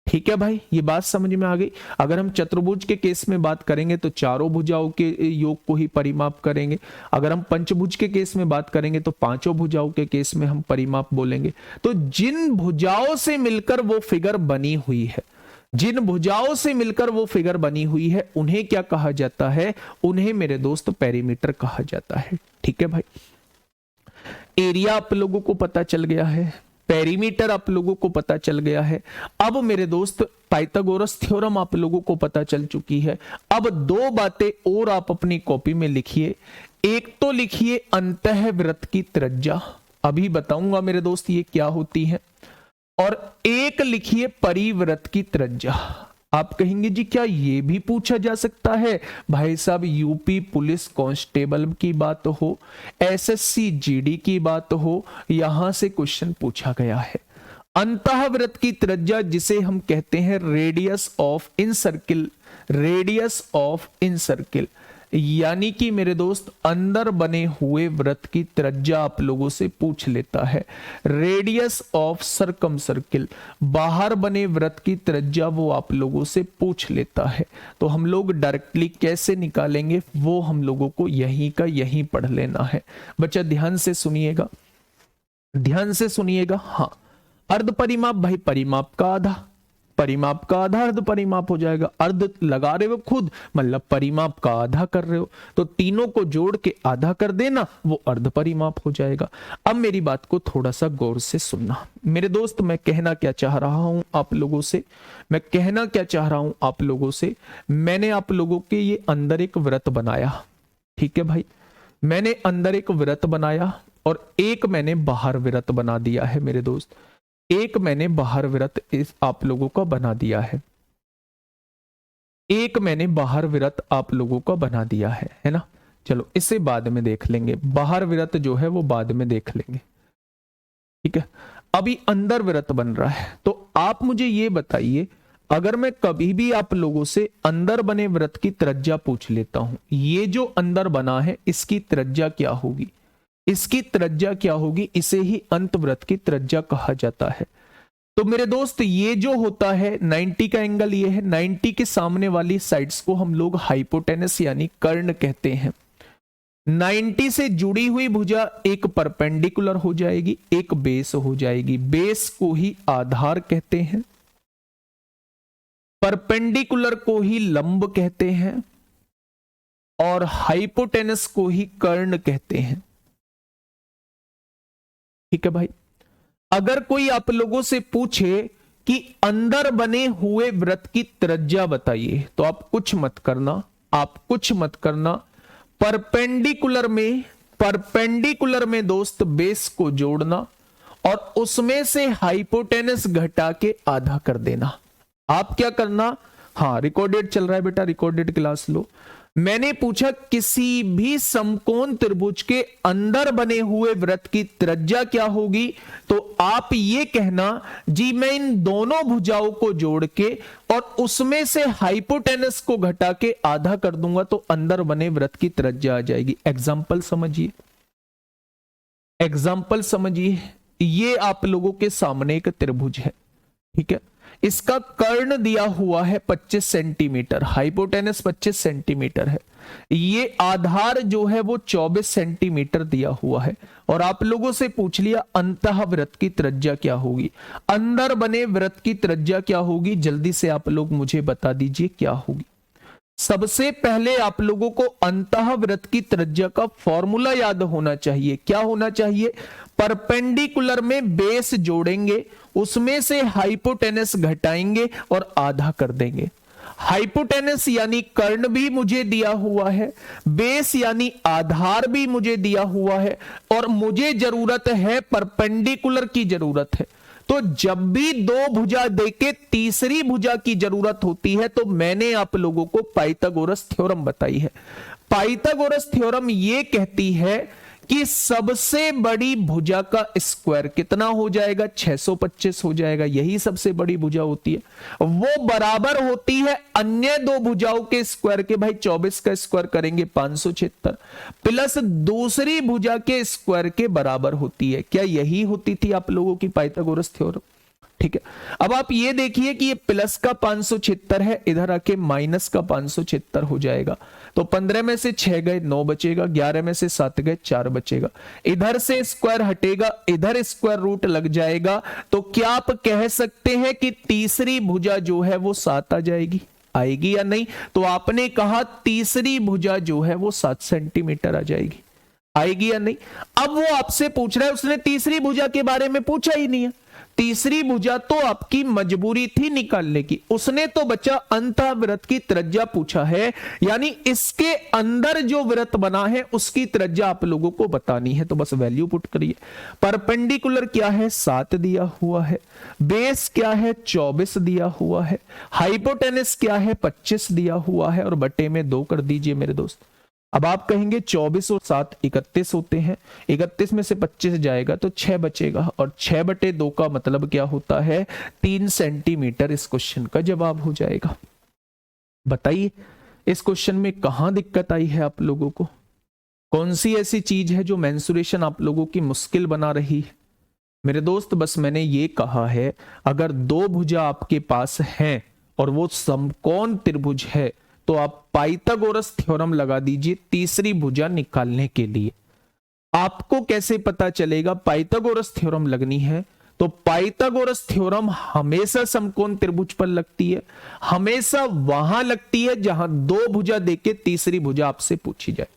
S1: ठीक है भाई, ये बात समझ में आ गई। अगर हम चतुर्भुज के केस में बात करेंगे तो चारों भुजाओं के योग को ही परिमाप करेंगे। अगर हम पंचभुज के केस में बात करेंगे तो पांचों भुजाओं के केस में हम परिमाप बोलेंगे। तो जिन भुजाओं से मिलकर वो फिगर बनी हुई है, उन्हें क्या कहा जाता है? उन्हें मेरे दोस्त पेरीमीटर कहा जाता है। ठीक है भाई, एरिया आप लोगों को पता चल गया है, पेरीमीटर आप लोगों को पता चल गया है। अब मेरे दोस्त पाइथागोरस थ्योरम आप लोगों को पता चल चुकी है। अब 2 बातें और आप अपनी कॉपी में लिखिए। एक तो लिखिए अंतःवृत्त की त्रिज्या, अभी बताऊंगा मेरे दोस्त ये क्या होती है, और एक लिखिए परिवृत्त की त्रिज्या। आप कहेंगे जी क्या ये भी पूछा जा सकता है? भाई साहब, यूपी पुलिस कांस्टेबल की बात हो, एसएससी जीडी की बात हो, यहां से क्वेश्चन पूछा गया है। अंतःवृत्त की त्रिज्या जिसे हम कहते हैं रेडियस ऑफ इन सर्किल, यानी कि मेरे दोस्त अंदर बने हुए वृत्त की त्रिज्या आप लोगों से पूछ लेता है। रेडियस ऑफ सर्कम सर्किल, बाहर बने वृत्त की त्रिज्या वो आप लोगों से पूछ लेता है। तो हम लोग डायरेक्टली कैसे निकालेंगे वो हम लोगों को यहीं का यहीं पढ़ लेना है। बच्चा ध्यान से सुनिएगा, ध्यान से सुनिएगा। हाँ, अर्ध परिमाप भाई परिमाप का आधा, परिमाप का आधा अर्ध परिमाप हो जाएगा। अर्ध लगा रहे हो खुद, मतलब परिमाप का आधा कर रहे हो, तो तीनों को जोड़ के आधा कर देना, वो अर्ध परिमाप हो जाएगा। अब मेरी बात को थोड़ा सा गौर से सुनना मेरे दोस्त। मैं कहना क्या चाह रहा हूं आप लोगों से, मैं कहना क्या चाह रहा हूं आप लोगों से, मैंने आप लोगों के ये अंदर एक वृत्त बनाया, ठीक है भाई, मैंने अंदर एक वृत्त बनाया और एक मैंने बाहर वृत्त बना दिया है मेरे दोस्त, एक मैंने बाहर वृत्त इस आप लोगों का बना दिया है, एक मैंने बाहर वृत्त आप लोगों का बना दिया है ना। चलो इसे बाद में देख लेंगे, बाहर वृत्त जो है वो बाद में देख लेंगे, ठीक है। अभी अंदर वृत्त बन रहा है, तो आप मुझे ये बताइए, अगर मैं कभी भी आप लोगों से अंदर बने वृत्त की त्रिज्या पूछ लेता हूं, ये जो अंदर बना है इसकी त्रिज्या क्या होगी, इसकी त्रिज्या क्या होगी, इसे ही अंतवृत्त की त्रिज्या कहा जाता है। तो मेरे दोस्त ये जो होता है 90 का एंगल ये है, 90 के सामने वाली साइड्स को हम लोग हाइपोटेनस यानी कर्ण कहते हैं। 90 से जुड़ी हुई भुजा एक परपेंडिकुलर हो जाएगी, एक बेस हो जाएगी, बेस को ही आधार कहते हैं, परपेंडिकुलर को ही लंब कहते हैं और हाइपोटेनस को ही कर्ण कहते हैं, ठीक है भाई। अगर कोई आप लोगों से पूछे कि अंदर बने हुए वृत्त की त्रिज्या बताइए, तो आप कुछ मत करना, आप कुछ मत करना, परपेंडिकुलर में दोस्त बेस को जोड़ना और उसमें से हाइपोटेनस घटा के आधा कर देना। आप क्या करना, हाँ रिकॉर्डेड चल रहा है बेटा, रिकॉर्डेड क्लास लो। मैंने पूछा किसी भी समकोण त्रिभुज के अंदर बने हुए वृत्त की त्रिज्या क्या होगी, तो आप ये कहना जी मैं इन दोनों भुजाओं को जोड़ के और उसमें से हाइपोटेनस को घटा के आधा कर दूंगा तो अंदर बने वृत्त की त्रिज्या आ जाएगी। एग्जाम्पल समझिए, एग्जाम्पल समझिए, ये आप लोगों के सामने एक त्रिभुज है, ठीक है, इसका कर्ण दिया हुआ है 25 सेंटीमीटर, हाइपोटेनस 25 सेंटीमीटर है, ये आधार जो है वो 24 सेंटीमीटर दिया हुआ है और आप लोगों से पूछ लिया अंतः वृत्त की त्रिज्या क्या होगी, अंदर बने वृत्त की त्रिज्या क्या होगी, जल्दी से आप लोग मुझे बता दीजिए क्या होगी। सबसे पहले आप लोगों को अंतः वृत्त की त्रिज्या का फॉर्मूला याद होना चाहिए। क्या होना चाहिए, परपेंडिकुलर में बेस जोड़ेंगे, उसमें से हाइपोटेनस घटाएंगे और आधा कर देंगे। हाइपोटेनस यानी कर्ण भी मुझे दिया हुआ है, बेस यानी आधार भी मुझे दिया हुआ है और मुझे जरूरत है परपेंडिकुलर की जरूरत है। तो जब भी दो भुजा देके तीसरी भुजा की जरूरत होती है तो मैंने आप लोगों को पाइथागोरस थ्योरम बताई है। पाइथागोरस थ्योरम ये कहती है कि सबसे बड़ी भुजा का स्क्वायर कितना हो जाएगा, 625 हो जाएगा, यही सबसे बड़ी भुजा होती है, वो बराबर होती है अन्य दो भुजाओं के स्क्वायर के। भाई 24 का स्क्वायर करेंगे 576 प्लस दूसरी भुजा के स्क्वायर के बराबर होती है। क्या यही होती थी आप लोगों की पाइथागोरस थ्योरम, ठीक है। अब आप ये देखिए कि ये प्लस का 576 है, इधर आके माइनस का 576 हो जाएगा, तो 15 में से 6 गए 9 बचेगा, 11 में से 7 गए 4 बचेगा, इधर से स्क्वायर हटेगा, इधर स्क्वायर रूट लग जाएगा। तो क्या आप कह सकते हैं कि तीसरी भुजा जो है वो 7 आ जाएगी, आएगी या नहीं? तो आपने कहा तीसरी भुजा जो है वो 7 सेंटीमीटर आ जाएगी, आएगी या नहीं? अब वो आपसे पूछ रहा है, उसने तीसरी भुजा के बारे में पूछा ही नहीं है। तीसरी भुजा तो आपकी मजबूरी थी निकालने की, उसने तो बच्चा अंतः वृत्त की त्रिज्या पूछा है, यानी इसके अंदर जो वृत्त बना है उसकी त्रिज्या आप लोगों को बतानी है। तो बस वैल्यू पुट करिए। परपेंडिकुलर क्या है 7 दिया हुआ है, बेस क्या है 24 दिया हुआ है, हाइपोटेनस क्या है 25 दिया हुआ है और बटे में 2 कर दीजिए मेरे दोस्त। अब आप कहेंगे 24 और 7 31 होते हैं, 31 में से 25 जाएगा तो 6 बचेगा और 6/2 का मतलब क्या होता है 3 सेंटीमीटर। इस क्वेश्चन का जवाब हो जाएगा। बताइए इस क्वेश्चन में कहां दिक्कत आई है आप लोगों को? कौन सी ऐसी चीज है जो मेंसुरेशन आप लोगों की मुश्किल बना रही है? मेरे दोस्त बस मैंने ये कहा है, अगर दो भुजा आपके पास हैं और वो समकोण त्रिभुज है तो आप पाइथागोरस थ्योरम लगा दीजिए तीसरी भुजा निकालने के लिए। आपको कैसे पता चलेगा पाइथागोरस थ्योरम लगनी है? तो पाइथागोरस थ्योरम हमेशा समकोण त्रिभुज पर लगती है, हमेशा वहां लगती है जहां दो भुजा देके तीसरी भुजा आपसे पूछी जाए।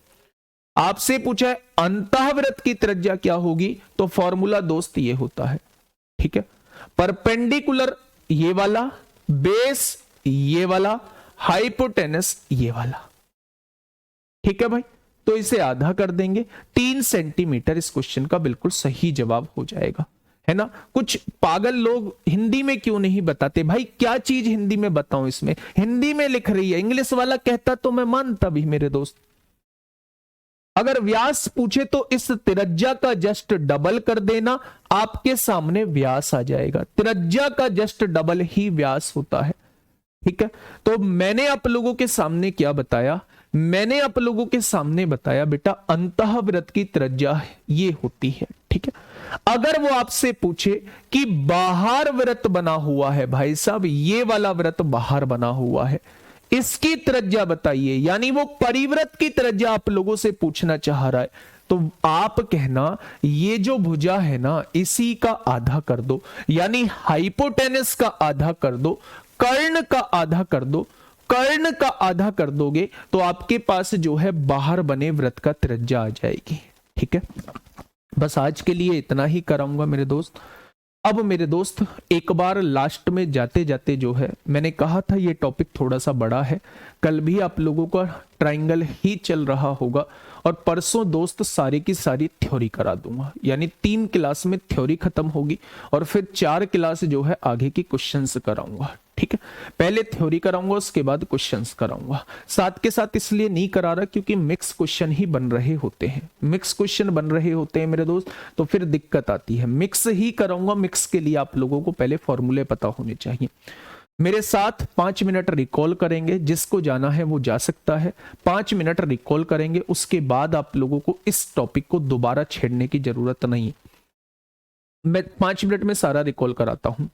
S1: आपसे पूछा है अंतःवृत्त की त्रिज्या क्या होगी, तो फॉर्मूला दोस्त ये होता है, ठीक है, परपेंडिकुलर ये वाला, बेस ये वाला, हाइपोटेनस ये वाला, ठीक है भाई। तो इसे आधा कर देंगे, 3 सेंटीमीटर इस क्वेश्चन का बिल्कुल सही जवाब हो जाएगा, है ना। कुछ पागल लोग हिंदी में क्यों नहीं बताते भाई, क्या चीज हिंदी में बताऊं, इसमें हिंदी में लिख रही है, इंग्लिश वाला कहता तो मैं मानता भी मेरे दोस्त। अगर व्यास पूछे तो इस त्रिज्या का जस्ट डबल कर देना, आपके सामने व्यास आ जाएगा। त्रिज्या का जस्ट डबल ही व्यास होता है, ठीक है। तो मैंने आप लोगों के सामने क्या बताया, मैंने आप लोगों के सामने बताया बेटा अंतःवृत्त की त्रिज्या ये होती है, ठीक है। अगर वो आपसे पूछे कि बाहर वृत्त बना हुआ है, भाई साहब ये वाला वृत्त बाहर बना हुआ है, इसकी त्रिज्या बताइए, यानी वो परिवृत्त की त्रिज्या आप लोगों से पूछना चाह रहा है, तो आप कहना ये जो भुजा है ना इसी का आधा कर दो, यानी हाइपोटेनस का आधा कर दो, कर्ण का आधा कर दो। कर्ण का आधा कर दोगे तो आपके पास जो है बाहर बने वृत्त का त्रिज्या आ जाएगी, ठीक है। बस आज के लिए इतना ही कराऊंगा मेरे दोस्त। अब मेरे दोस्त एक बार लास्ट में जाते जाते जो है, मैंने कहा था ये टॉपिक थोड़ा सा बड़ा है, कल भी आप लोगों का ट्रायंगल ही चल रहा होगा और परसों दोस्त सारी की सारी थ्योरी करा दूंगा, यानी 3 क्लास में थ्योरी खत्म होगी और फिर 4 क्लास जो है आगे की क्वेश्चंस कराऊंगा, ठीक है। पहले थ्योरी कराऊंगा उसके बाद क्वेश्चंस कराऊंगा, साथ के साथ इसलिए नहीं करा रहा क्योंकि मिक्स क्वेश्चन ही बन रहे होते हैं, मिक्स क्वेश्चन बन रहे होते हैं मेरे दोस्त, तो फिर दिक्कत आती है। मिक्स ही कराऊंगा, मिक्स के लिए आप लोगों को पहले फॉर्मूले पता होने चाहिए। मेरे साथ 5 मिनट रिकॉल करेंगे, जिसको जाना है वो जा सकता है, 5 मिनट रिकॉल करेंगे, उसके बाद आप लोगों को इस टॉपिक को दोबारा छेड़ने की जरूरत नहीं। मैं 5 मिनट में सारा रिकॉल कराता हूं।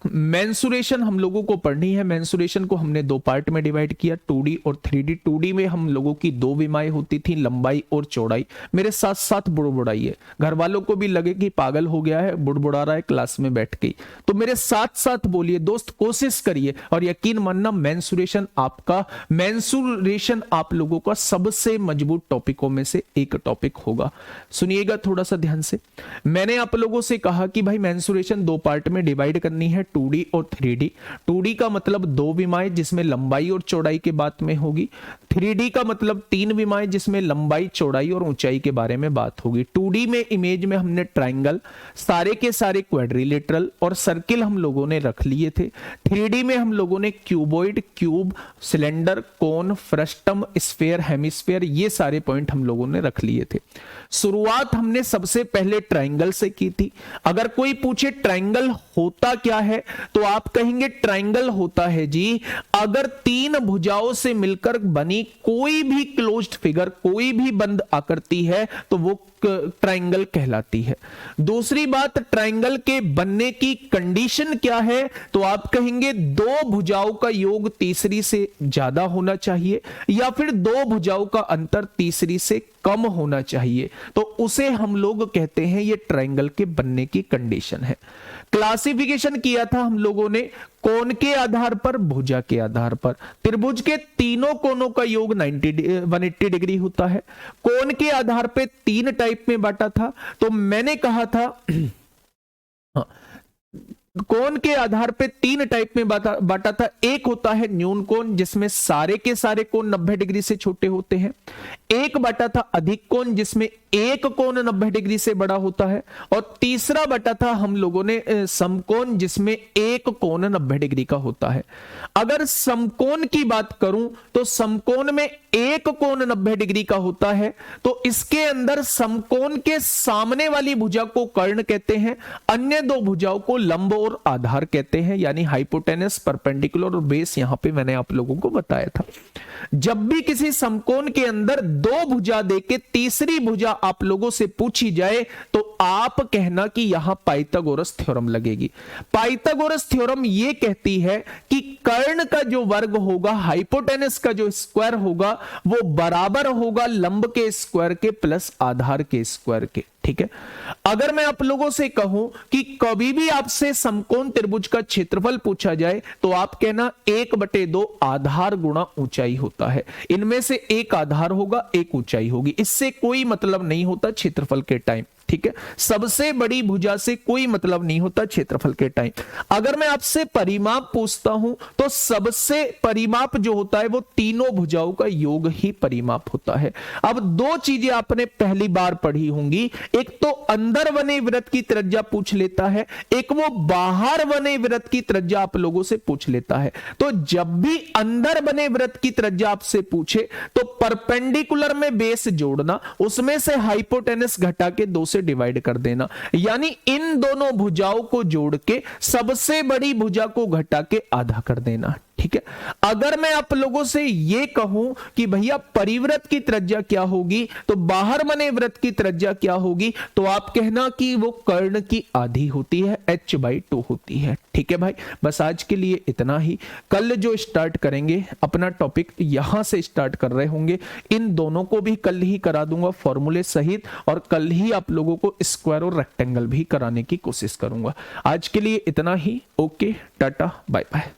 S1: मेंसुरेशन हम लोगों को पढ़नी है। मेंसुरेशन को हमने 2 पार्ट में डिवाइड किया, 2D और 3D। 2D में हम लोगों की 2 विमाएं होती थी, लंबाई और चौड़ाई। मेरे साथ साथ बुड़बुड़ाइए, घर वालों को भी लगे कि पागल हो गया है, बुड़बुड़ा रहा है क्लास में बैठ के, तो मेरे साथ साथ बोलिए दोस्त, कोशिश करिए और यकीन मानना मेंसुरेशन आप लोगों का सबसे मजबूत टॉपिकों में से एक टॉपिक होगा। सुनिएगा थोड़ा सा ध्यान से। मैंने आप लोगों से कहा कि भाई मेंसुरेशन 2 पार्ट में डिवाइड करनी है, 2D और 3D। 2D का मतलब 2 विमाएं जिसमें लंबाई और चौड़ाई के बात में होगी। 3D का मतलब 3 विमाएं जिसमें लंबाई, चौड़ाई और ऊंचाई के बारे में बात होगी। 2D में इमेज में हमने ट्रायंगल, सारे के सारे क्वाड्रिलेटरल और सर्किल हम लोगों ने रख लिए थे। 3D में हम लोगों ने क्यूबॉइड, क्यूब, सिलेंडर, कोन, फ्रस्टम, स्फीयर, हेमिस्फीयर, ये सारे पॉइंट हम लोगों ने रख लिए थे। शुरुआत हमने सबसे पहले ट्रायंगल से की थी। अगर कोई पूछे ट्रायंगल होता क्या है, तो आप कहेंगे ट्रायंगल होता है जी अगर 3 भुजाओं से मिलकर बनी कोई भी क्लोज्ड फिगर, कोई भी बंद आकृति है तो वो ट्रायंगल कहलाती है। दूसरी बात, ट्रायंगल के बनने की कंडीशन क्या है, तो आप कहेंगे 2 भुजाओं का योग तीसरी से ज्यादा होना चाहिए या फिर 2 भुजाओं का अंतर तीसरी से कम होना चाहिए, तो उसे हम लोग कहते हैं ये ट्रायंगल के बनने की कंडीशन है। क्लासिफिकेशन किया था हम लोगों ने कोण के आधार पर, भुजा के आधार पर। त्रिभुज के तीनों कोणों का योग 180 डिग्री होता है। कोण के आधार पे 3 टाइप में बांटा था, तो मैंने कहा था कोण के आधार पे 3 टाइप में बांटा था। एक होता है न्यून कोण जिसमें सारे के सारे कोण 90 डिग्री से छोटे होते हैं। एक बांटा था अधिक कोण जिसमें एक कोण 90 डिग्री से बड़ा होता है, और तीसरा बटा था हम लोगों ने समकोण, जिसमें एक कोण 90 डिग्री का होता है। अगर समकोण की बात करूं तो समकोण में एक कोण 90 डिग्री का होता है, तो इसके अंदर समकोण के सामने वाली भुजा को कर्ण कहते हैं, अन्य दो भुजाओं को लंब और आधार कहते हैं, यानी हाइपोटेनस, परपेंडिकुलर और बेस। यहां पे मैंने आप लोगों को बताया था, जब भी किसी समकोण के अंदर दो भुजा देके तीसरी भुजा आप लोगों से पूछी जाए तो आप कहना कि यहां पाइथागोरस थ्योरम लगेगी। पाइथागोरस थ्योरम यह कहती है कि कर्ण का जो वर्ग होगा, हाइपोटेनस का जो स्क्वायर होगा, वो बराबर होगा लंब के स्क्वायर के प्लस आधार के स्क्वायर के। ठीक है, अगर मैं आप लोगों से कहूं कि कभी भी आपसे समकोण त्रिभुज का क्षेत्रफल पूछा जाए तो आप कहना 1/2 आधार गुणा ऊंचाई होता है। इनमें से एक आधार होगा, एक ऊंचाई होगी, इससे कोई मतलब नहीं होता क्षेत्रफल के टाइम। ठीक है, सबसे बड़ी भुजा से कोई मतलब नहीं होता क्षेत्रफल के टाइम। अगर मैं आपसे परिमाप पूछता हूं तो सबसे परिमाप जो होता है वो तीनों भुजाओं का योग ही परिमाप होता है। अब दो चीजें आपने पहली बार पढ़ी होंगी, एक तो अंदर बने वृत्त की त्रिज्या पूछ लेता है, एक वो बाहर बने वृत्त की त्रिज्या आप लोगों से पूछ लेता है। तो जब भी अंदर बने वृत्त की त्रिज्या आपसे पूछे तो परपेंडिकुलर में बेस जोड़ना, उसमें से हाइपोटेनस घटा के 2 से डिवाइड कर देना, यानी इन दोनों भुजाओं को जोड़ के सबसे बड़ी भुजा को घटा के आधा कर देना। ठीक है, अगर मैं आप लोगों से यह कहूं कि भैया परिवृत्त की त्रिज्या क्या होगी, तो बाहर बने वृत्त की त्रिज्या क्या होगी, तो आप कहना कि वो कर्ण की आधी होती है, h/2 होती है। ठीक है भाई, बस आज के लिए इतना ही। कल जो स्टार्ट करेंगे अपना टॉपिक यहां से स्टार्ट कर रहे होंगे, इन दोनों को भी कल ही करा दूंगा फॉर्मूले सहित, और कल ही आप लोगों को स्क्वायर और रेक्टेंगल भी कराने की कोशिश करूंगा। आज के लिए इतना ही। Okay, tata, bye bye.